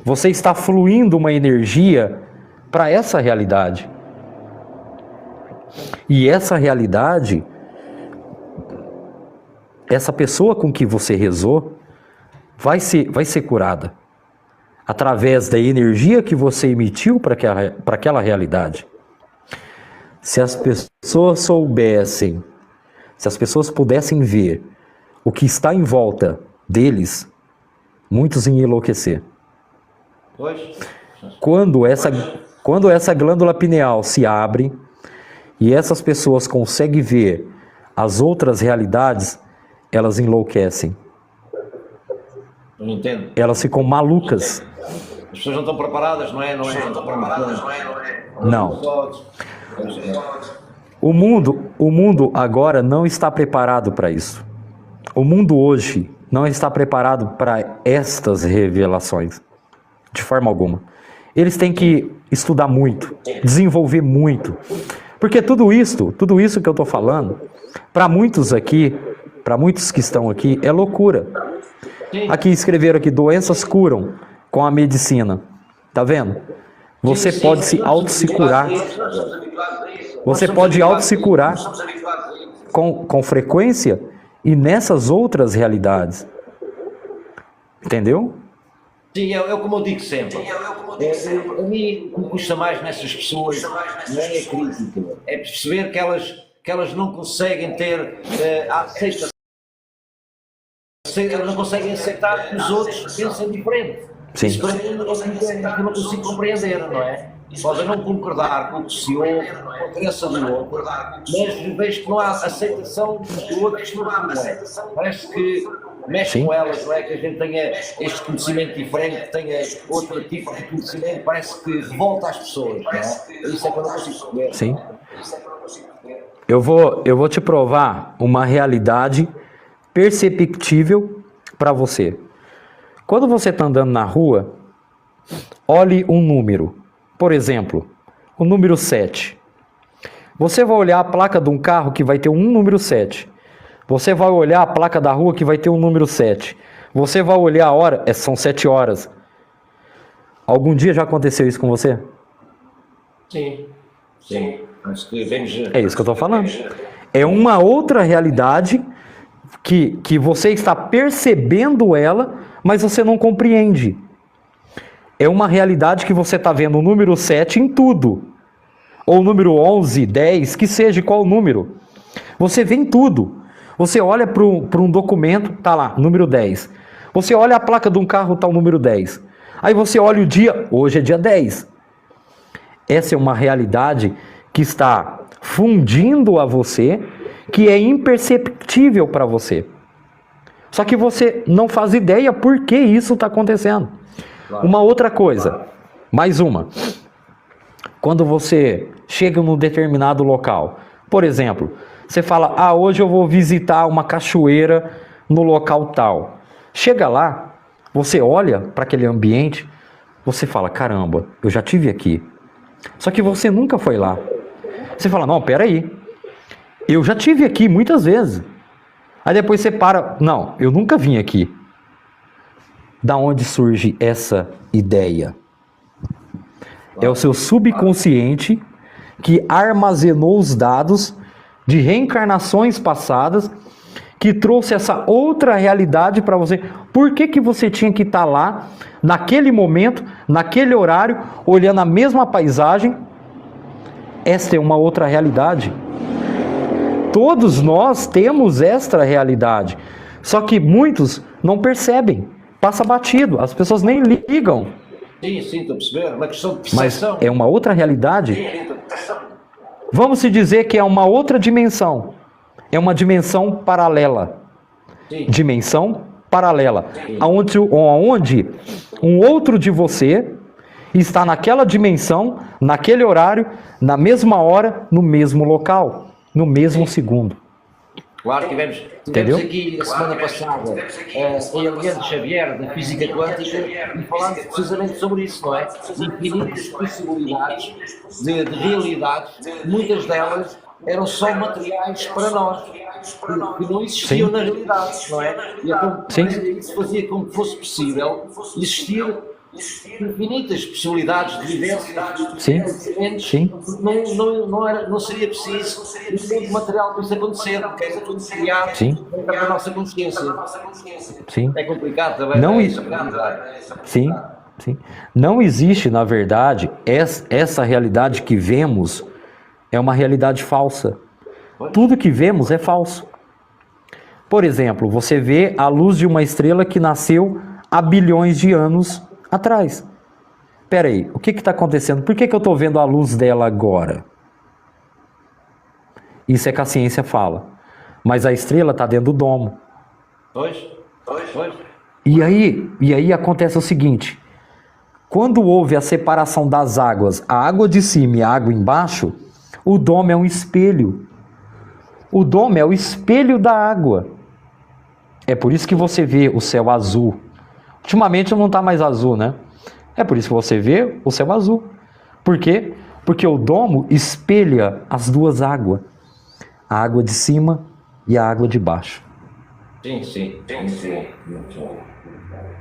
Você está fluindo uma energia para essa realidade. E essa realidade, essa pessoa com que você rezou, vai ser curada. Através da energia que você emitiu para aquela realidade. Se as pessoas soubessem, se as pessoas pudessem ver o que está em volta deles, muitos iam enlouquecer. Quando essa glândula pineal se abre e essas pessoas conseguem ver as outras realidades, elas enlouquecem. Não entendo. Elas ficam malucas. As pessoas não estão preparadas, não é? Não. O mundo agora não está preparado para isso. O mundo hoje não está preparado para estas revelações, de forma alguma. Eles têm que estudar muito, desenvolver muito. Porque tudo isso que eu estou falando, para muitos aqui, para muitos que estão aqui, é loucura. Aqui escreveram aqui, doenças curam com a medicina. Tá vendo? Você pode se curar. Você pode se curar com frequência e nessas outras realidades. Entendeu? Sim, é como eu digo sempre. A mim, o que me custa mais nessas pessoas não é a crítica, é perceber que elas não conseguem ter a aceitação, elas não conseguem aceitar que os outros pensam diferente. Sim. Isso para mim é que eu não consigo compreender, não é? Podem não concordar com o que se ouve, com a crença do outro, mas vejo que não há aceitação do outro que não é. Parece que mexe com elas, não é? Que a gente tenha este conhecimento diferente, que tenha outro tipo de conhecimento, parece que revolta as pessoas, não é? Isso é que eu não consigo ver. Sim. Eu vou te provar uma realidade perceptível para você. Quando você está andando na rua, olhe um número. Por exemplo, o número 7. Você vai olhar a placa de um carro que vai ter um número 7. Você vai olhar a placa da rua que vai ter um número 7. Você vai olhar a hora, são 7 horas. Algum dia já aconteceu isso com você? Sim. Sim. É isso que eu estou falando. É uma outra realidade que você está percebendo ela, mas você não compreende. É uma realidade que você está vendo o número 7 em tudo. Ou o número 11, 10, que seja qual número. Você vê em tudo. Você olha para um documento, tá lá, número 10. Você olha a placa de um carro, tá o número 10. Aí você olha o dia, hoje é dia 10. Essa é uma realidade que está fundindo a você, que é imperceptível para você. Só que você não faz ideia por que isso está acontecendo. Uma outra coisa, mais uma. Quando você chega num determinado local, por exemplo, você fala, hoje eu vou visitar uma cachoeira no local tal. Chega lá, você olha para aquele ambiente, você fala, caramba, eu já estive aqui. Só que você nunca foi lá. Você fala, não, peraí, eu já estive aqui muitas vezes. Aí depois você para, não, eu nunca vim aqui. Da onde surge essa ideia? É o seu subconsciente que armazenou os dados de reencarnações passadas, que trouxe essa outra realidade para você. Por que você tinha que estar lá, naquele momento, naquele horário, olhando a mesma paisagem? Esta é uma outra realidade. Todos nós temos esta realidade, só que muitos não percebem. Passa batido, as pessoas nem ligam. Sim, estou a perceber, uma questão de percepção. Mas é uma outra realidade. Vamos se dizer que é uma outra dimensão. É uma dimensão paralela. Sim. Dimensão paralela. Onde um outro de você está naquela dimensão, naquele horário, na mesma hora, no mesmo local, no mesmo segundo. Claro, tivemos aqui a semana passada a Eliane Xavier, da Física Quântica, e falamos precisamente sobre isso, não é? Infinitas possibilidades de realidades, muitas delas eram só materiais para nós, que não existiam na realidade, não é? E então, isso fazia com que fosse possível existir infinitas possibilidades de vivências não seria preciso um material para isso acontecer, porque era tudo criado na nossa consciência. Sim. É complicado também. Sim. Não existe, na verdade, essa realidade que vemos é uma realidade falsa. Tudo que vemos é falso. Por exemplo, você vê a luz de uma estrela que nasceu há bilhões de anos atrás. Espera aí, o que está acontecendo? Por que eu estou vendo a luz dela agora? Isso é que a ciência fala. Mas a estrela está dentro do domo. Pois. E aí acontece o seguinte. Quando houve a separação das águas, a água de cima e a água embaixo, o domo é um espelho. O domo é o espelho da água. É por isso que você vê o céu azul. Ultimamente não está mais azul, né? É por isso que você vê o céu azul. Por quê? Porque o domo espelha as duas águas. A água de cima e a água de baixo. Sim.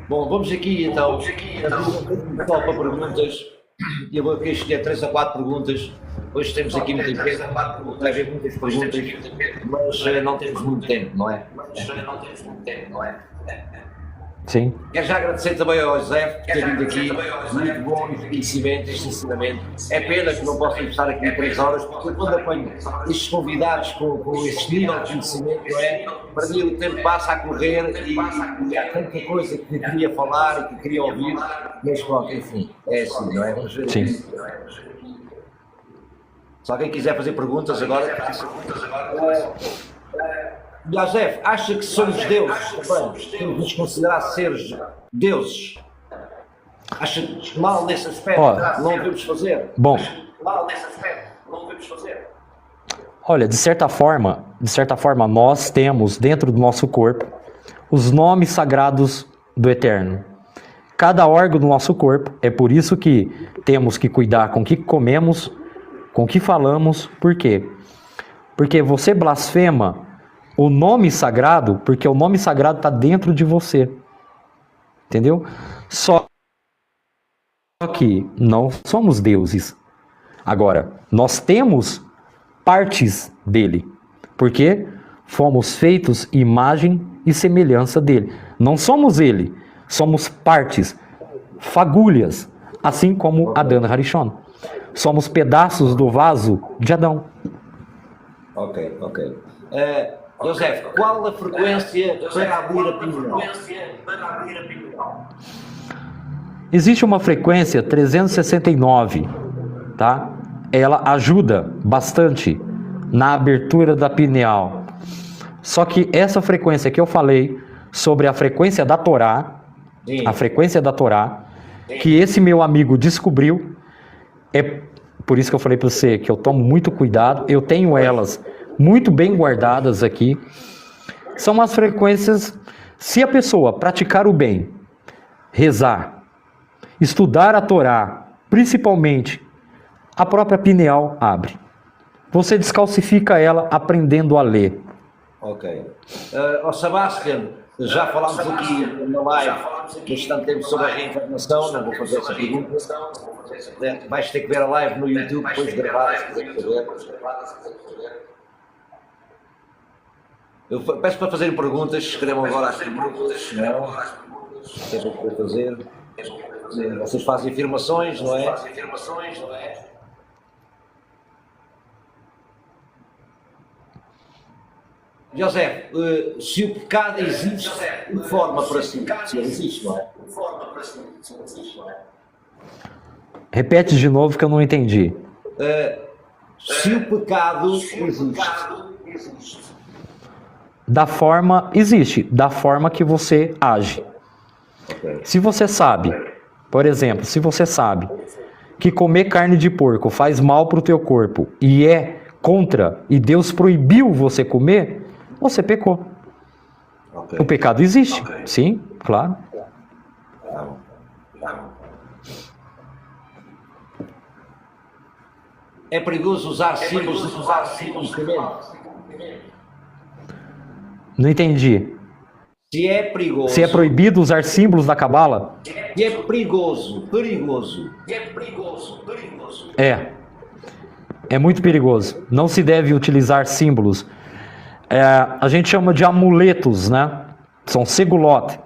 Bom, vamos aqui então. Só para perguntas. Eu vou aqui escolher 3 a 4 perguntas. Hoje temos aqui muita empresa, vai haver muitas perguntas, mas não temos muito tempo, não é? Sim. Quero já agradecer também ao José por ter vindo aqui, muito bom este conhecimento, este ensinamento. É pena que não possam estar aqui 3 horas, porque quando apanho estes convidados com este nível de conhecimento, não é? Para mim o tempo passa a correr e há tanta coisa que queria falar e que queria ouvir, mas pronto, enfim, é assim, não é? Vamos ver. Sim. Se alguém quiser fazer perguntas agora, José, acha que somos deuses também? Temos de nos considerar seres deuses? Acha que mal nesse aspecto não devemos fazer? Bom, Mal nesse aspecto não devemos fazer? olha, de certa forma, nós temos dentro do nosso corpo os nomes sagrados do Eterno. Cada órgão do nosso corpo, é por isso que temos que cuidar com o que comemos, com o que falamos. Por quê? Porque você blasfema o nome sagrado, porque o nome sagrado está dentro de você. Entendeu? Só que não somos deuses. Agora, nós temos partes dele. Porque fomos feitos imagem e semelhança dele. Não somos ele, somos partes, fagulhas, assim como Adão e Harishon. Somos pedaços do vaso de Adão. Ok. José, qual a frequência para abrir a pinião? Existe uma frequência 369, tá? Ela ajuda bastante na abertura da pineal. Só que essa frequência que eu falei sobre a frequência da Torá, Sim. a frequência da Torá, que esse meu amigo descobriu, é por isso que eu falei para você que eu tomo muito cuidado, eu tenho elas muito bem guardadas aqui. São as frequências, se a pessoa praticar o bem, rezar, estudar a Torá, principalmente, a própria pineal abre. Você descalcifica ela aprendendo a ler. Ok. Sebastião, já falámos aqui na live bastante tempo sobre a reencarnação, não vou fazer essa pergunta. Vais ter que ver a live no YouTube, depois gravada, se quiser fazer. Eu peço para fazerem perguntas, escrevam agora as perguntas, não? Estejam a fazer. Vocês fazem afirmações, não é? José, se o pecado existe, de forma para si, se ele existe, não é? Repete de novo que eu não entendi. Se o pecado existe. Da forma, existe, da forma que você age. Okay. Se você sabe, por exemplo, se você sabe que comer carne de porco faz mal para o teu corpo e é contra, e Deus proibiu você comer, você pecou. Okay. O pecado existe, sim, claro. É perigoso usar símbolos de comportamento? Não entendi. Se é perigoso. Se é proibido usar símbolos da Cabala? Se é perigoso. É muito perigoso. Não se deve utilizar símbolos. A gente chama de amuletos, né? São segulote.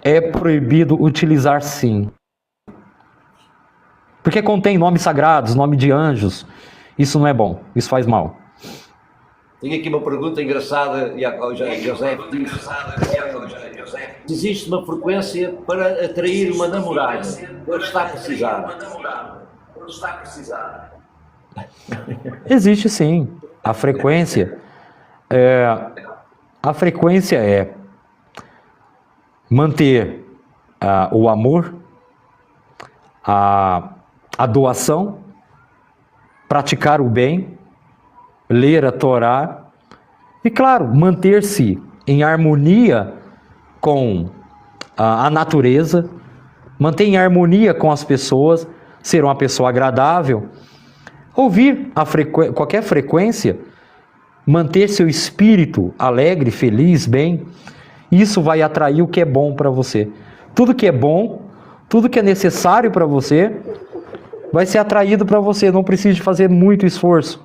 É proibido utilizar sim. Porque contém nomes sagrados, nome de anjos. Isso não é bom, isso faz mal. Tenho aqui uma pergunta engraçada, José diz, existe uma frequência para atrair uma namorada? Ele está a precisar. Existe sim. A frequência é manter o amor, a doação, praticar o bem, ler a Torá e, claro, manter-se em harmonia com a natureza, manter em harmonia com as pessoas, ser uma pessoa agradável, ouvir qualquer frequência, manter seu espírito alegre, feliz, bem. Isso vai atrair o que é bom para você. Tudo que é bom, tudo que é necessário para você, vai ser atraído para você. Não precisa de fazer muito esforço.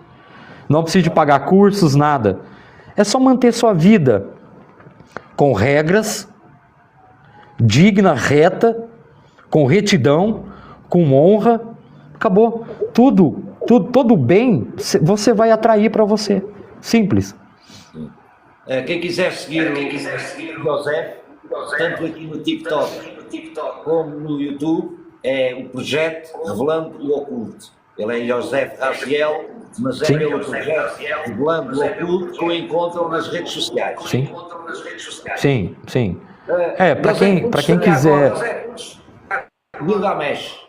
Não precisa de pagar cursos, nada. É só manter sua vida com regras digna, reta, com retidão, com honra. Acabou. Todo bem você vai atrair para você. Simples. Quem quiser seguir o José, tanto aqui no TikTok como no YouTube, é o projeto Revelando o Oculto. Ele é José Raziel, mas é pelo projeto Revelando o Oculto que o encontram nas redes sociais. Sim. Sim. Para quem quiser. Gilgamesh.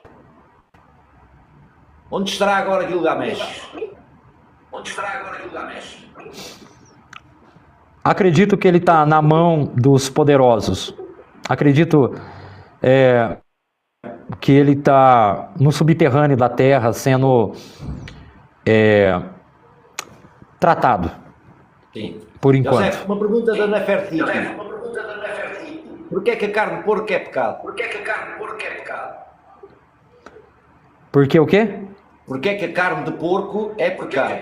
Onde estará agora Gilgamesh? Acredito que ele está na mão dos poderosos. Acredito que ele está no subterrâneo da Terra sendo tratado. Sim. Por enquanto. José, uma pergunta da Nefertiti. Por que é que a carne de porco é pecado? Por que o quê? Por que é que a carne de porco é pecado?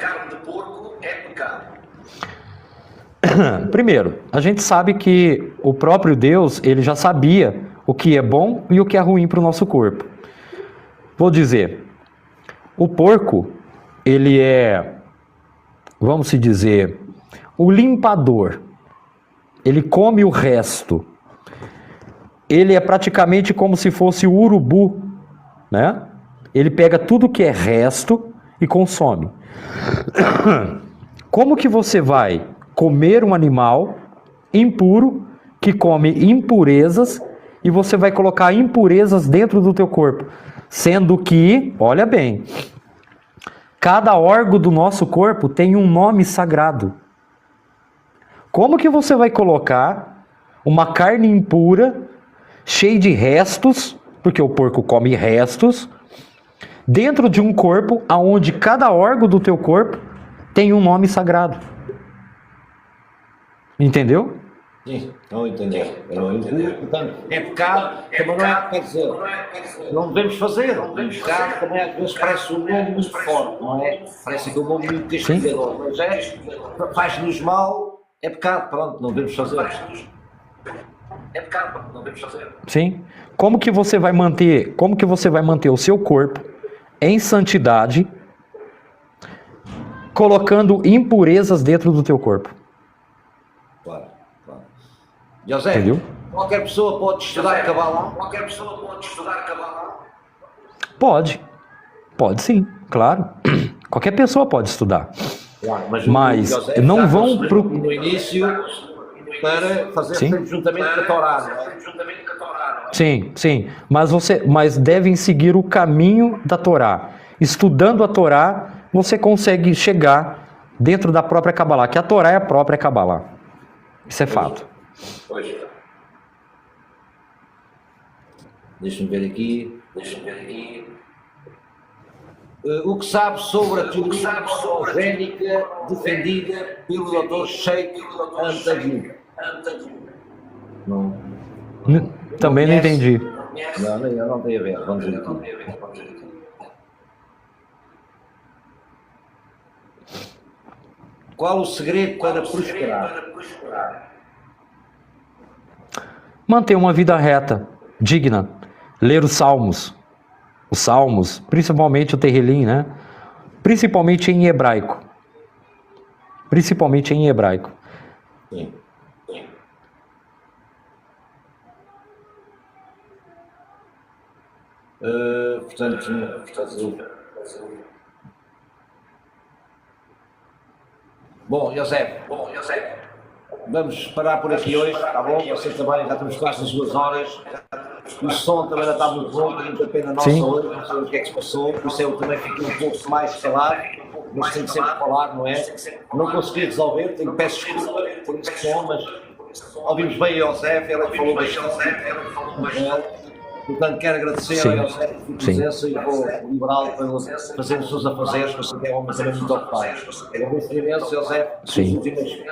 Primeiro, a gente sabe que o próprio Deus, ele já sabia o que é bom e o que é ruim para o nosso corpo. Vou dizer, o porco, ele é, vamos se dizer, o limpador. Ele come o resto. Ele é praticamente como se fosse o urubu, né? Ele pega tudo que é resto e consome. Como que você vai comer um animal impuro que come impurezas e você vai colocar impurezas dentro do teu corpo? Sendo que, olha bem, cada órgão do nosso corpo tem um nome sagrado. Como que você vai colocar uma carne impura, cheia de restos, porque o porco come restos, dentro de um corpo onde cada órgão do teu corpo tem um nome sagrado? Entendeu? Sim, não entendeu. Portanto, é pecado, também não é, quer dizer, não devemos fazer. O pecado também às vezes parece um nome muito forte, não é? Parece que é um nome muito castigador, mas faz-nos mal, é pecado, pronto, não devemos fazer. Sim. Como que você vai manter o seu corpo em santidade, colocando impurezas dentro do teu corpo? Claro. José, entendeu? Qualquer pessoa pode estudar Kabbalah? Pode sim, claro. Qualquer pessoa pode estudar. Claro, mas José não vão pro... no início para fazer sempre juntamente com a Torá, não é? Sim, mas devem seguir o caminho da Torá. Estudando a Torá, você consegue chegar dentro da própria Kabbalah, que a Torá é a própria Kabbalah. Isso é fato. Deixa-me ver aqui. O que sabe sobre a teoria orgânica defendida pelo Dr. Sheikh Anta. Não. Também não entendi. Não tem a ver. Vamos ver aqui. Qual o segredo para prosperar? Manter uma vida reta, digna. Ler os Salmos. Os Salmos, principalmente o Terrilim, né? Principalmente em hebraico. Sim. Portanto, Bom, José, vamos parar por aqui hoje, está bom? Você também já estamos quase nas 2 horas. O som também já está muito bom, tem muita pena a nossa hoje, não sei o que é que se passou, por isso eu também fiquei um pouco mais calado, mas tenho sempre que falar, não é? Não consegui resolver, peço desculpa por esse som, mas ouvimos bem a José, ele falou bastante. Portanto, quero agradecer ao José por sua presença e vou liberá-lo para fazer os seus afazeres, porque ele é um homem também muito ocupado. Agradeço imenso, José, a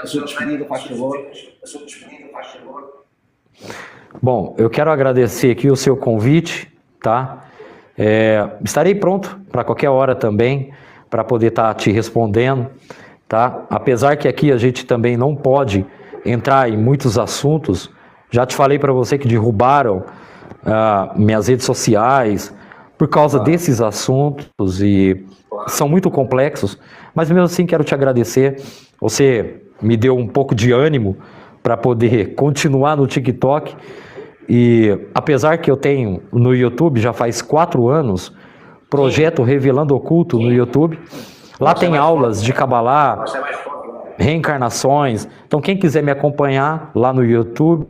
sua despedida, faz favor. Bom, eu quero agradecer aqui o seu convite, tá? Estarei pronto para qualquer hora também, para poder estar te respondendo, tá? Apesar que aqui a gente também não pode entrar em muitos assuntos, Já te falei para você que derrubaram minhas redes sociais por causa desses assuntos e são muito complexos, mas mesmo assim quero te agradecer. Você me deu um pouco de ânimo para poder continuar no TikTok e apesar que eu tenho no YouTube já faz 4 anos, projeto Revelando Oculto no YouTube, lá tem aulas de Kabbalah, reencarnações, então quem quiser me acompanhar lá no YouTube,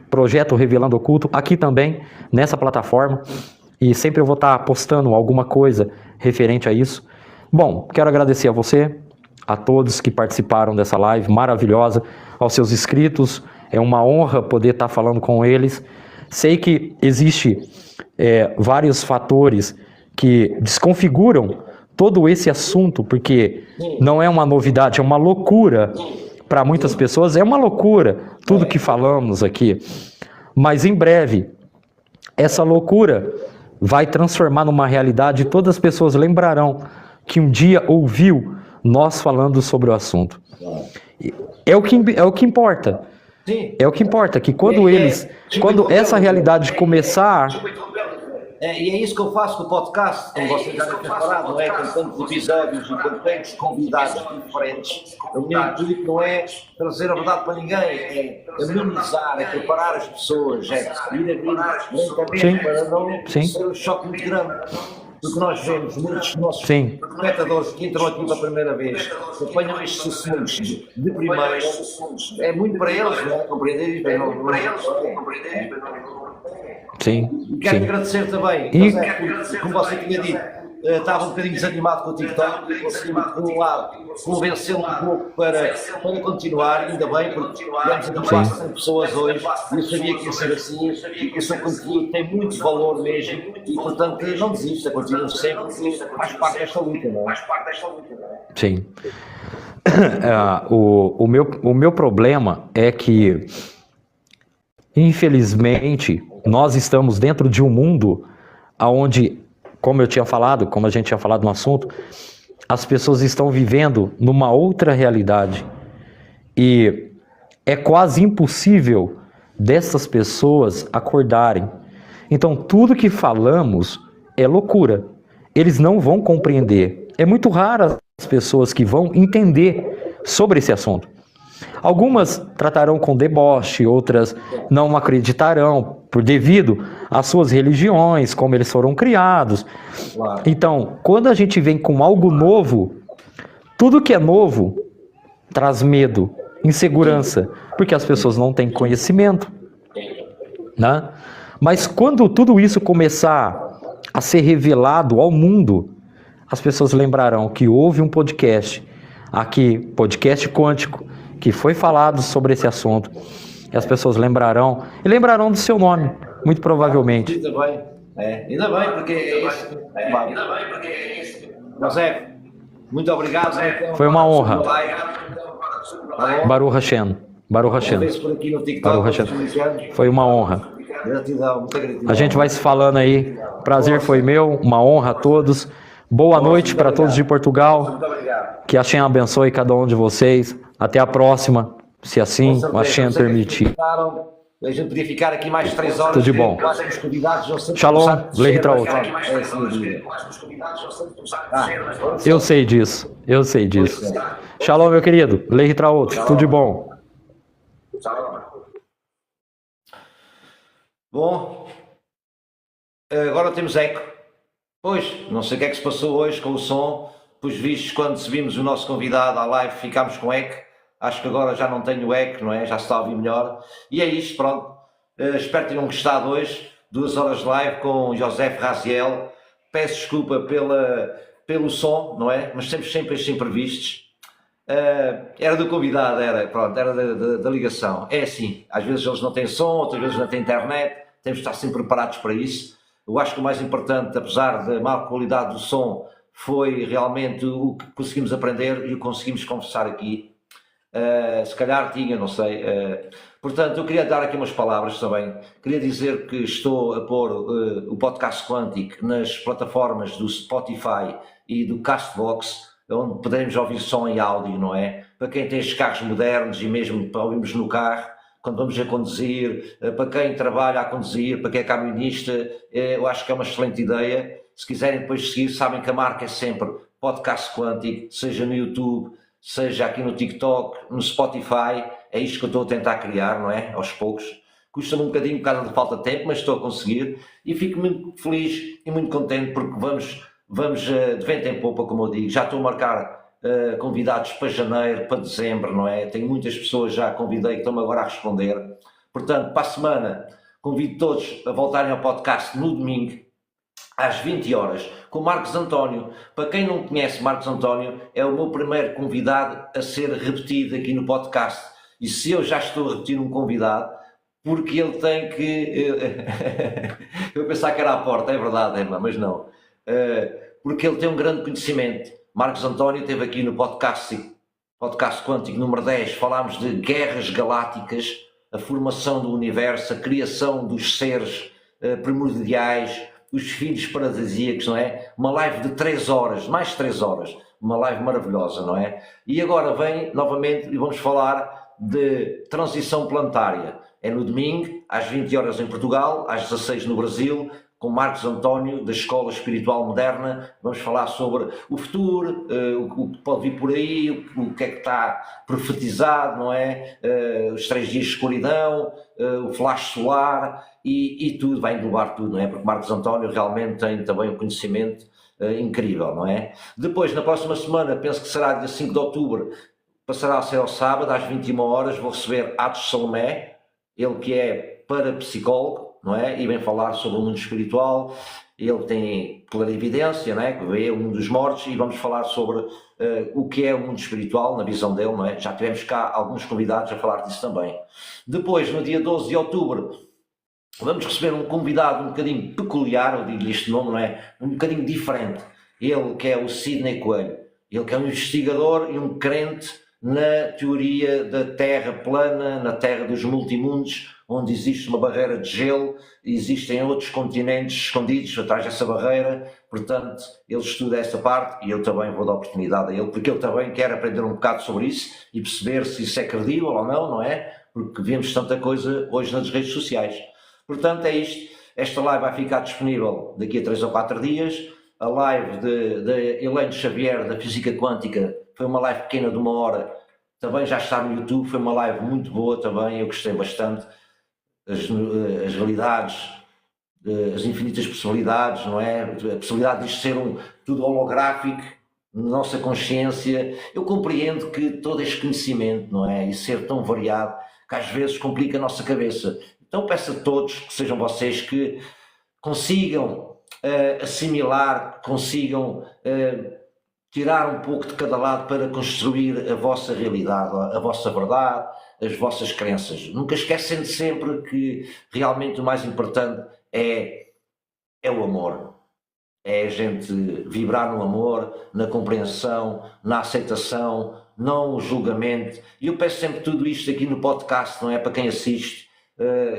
projeto Revelando Oculto, aqui também, nessa plataforma, e sempre eu vou estar postando alguma coisa referente a isso. Bom, quero agradecer a você, a todos que participaram dessa live maravilhosa, aos seus inscritos, é uma honra poder estar falando com eles. Sei que existe vários fatores que desconfiguram todo esse assunto, porque não é uma novidade, é uma loucura. Para muitas pessoas é uma loucura tudo que falamos aqui, mas em breve essa loucura vai transformar numa realidade e todas as pessoas lembrarão que um dia ouviu nós falando sobre o assunto. É o que importa. É o que importa, que quando essa realidade começar... E é isso que eu faço com o podcast, como vocês já têm falado, não é? Com tantos episódios e com tantos convidados diferentes. O meu intuito não é trazer a verdade para ninguém, é amenizar, é preparar as pessoas, é ir abrindo lentamente para não ser um choque muito grande. Porque nós vemos muitos dos nossos espectadores que entram aqui pela primeira vez, que apanham estes assuntos de primeira, é muito para eles, não é? Compreender Sim. Quero agradecer também, como você tinha dito, estava um bocadinho desanimado com o TikTok e consegui, por um lado, convencê-lo um pouco para continuar, ainda bem, porque tivemos aqui quase 100 pessoas hoje e eu sabia que ia ser assim, e que o seu conteúdo tem muito valor mesmo e, portanto, não desista, continue sempre, porque faz parte desta luta, não é? Sim. O meu problema é que, infelizmente, nós estamos dentro de um mundo onde, como a gente tinha falado no assunto, as pessoas estão vivendo numa outra realidade. E é quase impossível dessas pessoas acordarem. Então, tudo que falamos é loucura. Eles não vão compreender. É muito raro as pessoas que vão entender sobre esse assunto. Algumas tratarão com deboche, outras não acreditarão devido às suas religiões, como eles foram criados. Então, quando a gente vem com algo novo, tudo que é novo traz medo, insegurança, porque as pessoas não têm conhecimento, né? Mas quando tudo isso começar a ser revelado ao mundo, as pessoas lembrarão que houve um podcast, aqui, podcast quântico, que foi falado sobre esse assunto, e as pessoas lembrarão do seu nome, muito provavelmente. Ainda bem, porque é isso. José, muito obrigado. Foi uma honra. Baruch Hashem. Foi uma honra. Gratidão, muita gratidão. A gente vai se falando aí. Prazer foi meu, uma honra a todos. Boa noite para todos de Portugal. Que a Hashem abençoe cada um de vocês. Até a próxima, se assim o Hashem permitir. A gente podia ficar aqui mais 3 horas. Tudo de bom. Shalom, Lehitraot. Eu sei disso. Shalom, meu querido. Lehitraot, tudo de bom. Bom, agora temos eco. Pois, não sei o que é que se passou hoje com o som. Pois vistos, quando subimos o nosso convidado à live, ficámos com eco. Acho que agora já não tenho eco, não é? Já se está a ouvir melhor. E é isto, pronto. Espero que tenham gostado hoje. 2 horas de live com José Raziel. Peço desculpa pelo som, não é? Mas sempre estes imprevistos. Era do convidado, era da ligação. É assim, às vezes eles não têm som, outras vezes não têm internet. Temos de estar sempre preparados para isso. Eu acho que o mais importante, apesar da má qualidade do som, foi realmente o que conseguimos aprender e o que conseguimos conversar aqui. Se calhar tinha, não sei. Portanto, eu queria dar aqui umas palavras também. Queria dizer que estou a pôr o podcast Quântico nas plataformas do Spotify e do Castbox, onde poderemos ouvir som e áudio, não é? para quem tem estes carros modernos e mesmo para ouvirmos no carro, quando vamos a conduzir, para quem trabalha a conduzir, para quem é camionista, eu acho que é uma excelente ideia. Se quiserem depois seguir, sabem que a marca é sempre Podcast Quântico, seja no YouTube, seja aqui no TikTok, no Spotify, é isto que eu estou a tentar criar, não é? Aos poucos. Custa-me um bocadinho por causa de falta de tempo, mas estou a conseguir e fico muito feliz e muito contente porque vamos de vento em popa, como eu digo. Já estou a marcar convidados para janeiro, para dezembro, não é? Tenho muitas pessoas já convidei que estão-me agora a responder. Portanto, para a semana, convido todos a voltarem ao podcast no domingo, às 20 horas, com Marcos António. Para quem não conhece Marcos António, é o meu primeiro convidado a ser repetido aqui no podcast. E se eu já estou a repetir um convidado, porque ele tem que... eu pensava que era à porta, é verdade, Emma, mas não. Porque ele tem um grande conhecimento. Marcos António esteve aqui no podcast Quântico número 10, falámos de guerras galácticas, a formação do universo, a criação dos seres primordiais, os filhos paradisíacos, não é? Uma live de 3 horas, mais de 3 horas, uma live maravilhosa, não é? E agora vem novamente e vamos falar de transição planetária. É no domingo, às 20 horas em Portugal, às 16 no Brasil, com Marcos António, da Escola Espiritual Moderna. Vamos falar sobre o futuro, o que pode vir por aí, o que é que está profetizado, não é? Os 3 dias de escuridão, o flash solar e tudo, vai englobar tudo, não é? Porque Marcos António realmente tem também um conhecimento incrível, não é? Depois, na próxima semana, penso que será dia 5 de outubro, passará a ser ao sábado, às 21 horas, vou receber Atos Salomé, ele que é parapsicólogo, não é? E vem falar sobre o mundo espiritual. Ele tem clarividência, não é? Que vê o mundo dos mortos, e vamos falar sobre o que é o mundo espiritual, na visão dele, não é? Já tivemos cá alguns convidados a falar disso também. Depois, no dia 12 de outubro, vamos receber um convidado um bocadinho peculiar, eu digo-lhe este nome, não é? Um bocadinho diferente. Ele que é o Sidney Coelho. Ele que é um investigador e um crente na teoria da Terra plana, na Terra dos multimundos, onde existe uma barreira de gelo, existem outros continentes escondidos atrás dessa barreira. Portanto, ele estuda essa parte e eu também vou dar oportunidade a ele, porque eu também quero aprender um bocado sobre isso e perceber se isso é credível ou não, não é? Porque vemos tanta coisa hoje nas redes sociais. Portanto, é isto. Esta live vai ficar disponível daqui a 3 ou 4 dias. A live de Elaine Xavier, da Física Quântica, foi uma live pequena de 1 hora, também já está no YouTube, foi uma live muito boa também, eu gostei bastante. As realidades, as infinitas possibilidades, não é? A possibilidade de ser tudo holográfico, na nossa consciência. Eu compreendo que todo este conhecimento, não é? E ser tão variado, que às vezes complica a nossa cabeça. Então peço a todos que sejam vocês que consigam assimilar, consigam tirar um pouco de cada lado para construir a vossa realidade, a vossa verdade, as vossas crenças. Nunca esquecem de sempre que realmente o mais importante é o amor. É a gente vibrar no amor, na compreensão, na aceitação, não o julgamento. E eu peço sempre tudo isto aqui no podcast, não é? Para quem assiste.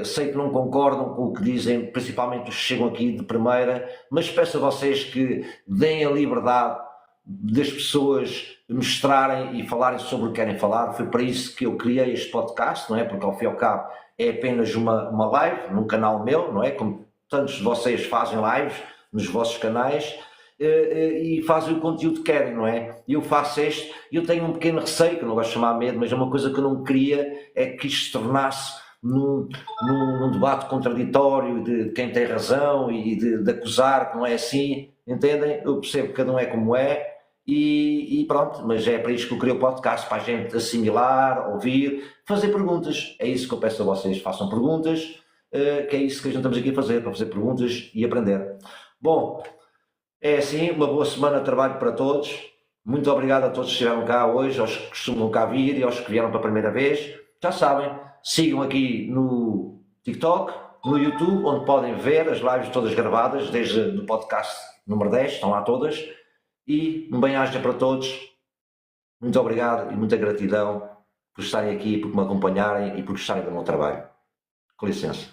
Sei que não concordam com o que dizem, principalmente os que chegam aqui de primeira, mas peço a vocês que deem a liberdade das pessoas mostrarem e falarem sobre o que querem falar. Foi para isso que eu criei este podcast, não é? Porque ao fim e ao cabo é apenas uma live num canal meu, não é? Como tantos de vocês fazem lives nos vossos canais e fazem o conteúdo que querem, não é? Eu faço este, eu tenho um pequeno receio, que eu não gosto de chamar medo, mas é uma coisa que eu não queria, é que isto se tornasse num debate contraditório de quem tem razão e de acusar que não é assim, entendem? Eu percebo que cada um é como é e pronto, mas é para isso que eu criei o podcast, para a gente assimilar, ouvir, fazer perguntas. É isso que eu peço a vocês, façam perguntas, que é isso que a gente estamos aqui a fazer, para fazer perguntas e aprender. Bom, é assim, uma boa semana de trabalho para todos. Muito obrigado a todos que estiveram cá hoje, aos que costumam cá vir e aos que vieram pela primeira vez. Já sabem, sigam aqui no TikTok, no YouTube, onde podem ver as lives todas gravadas, desde o podcast número 10, estão lá todas. E um bem-aja para todos. Muito obrigado e muita gratidão por estarem aqui, por me acompanharem e por gostarem do meu trabalho. Com licença.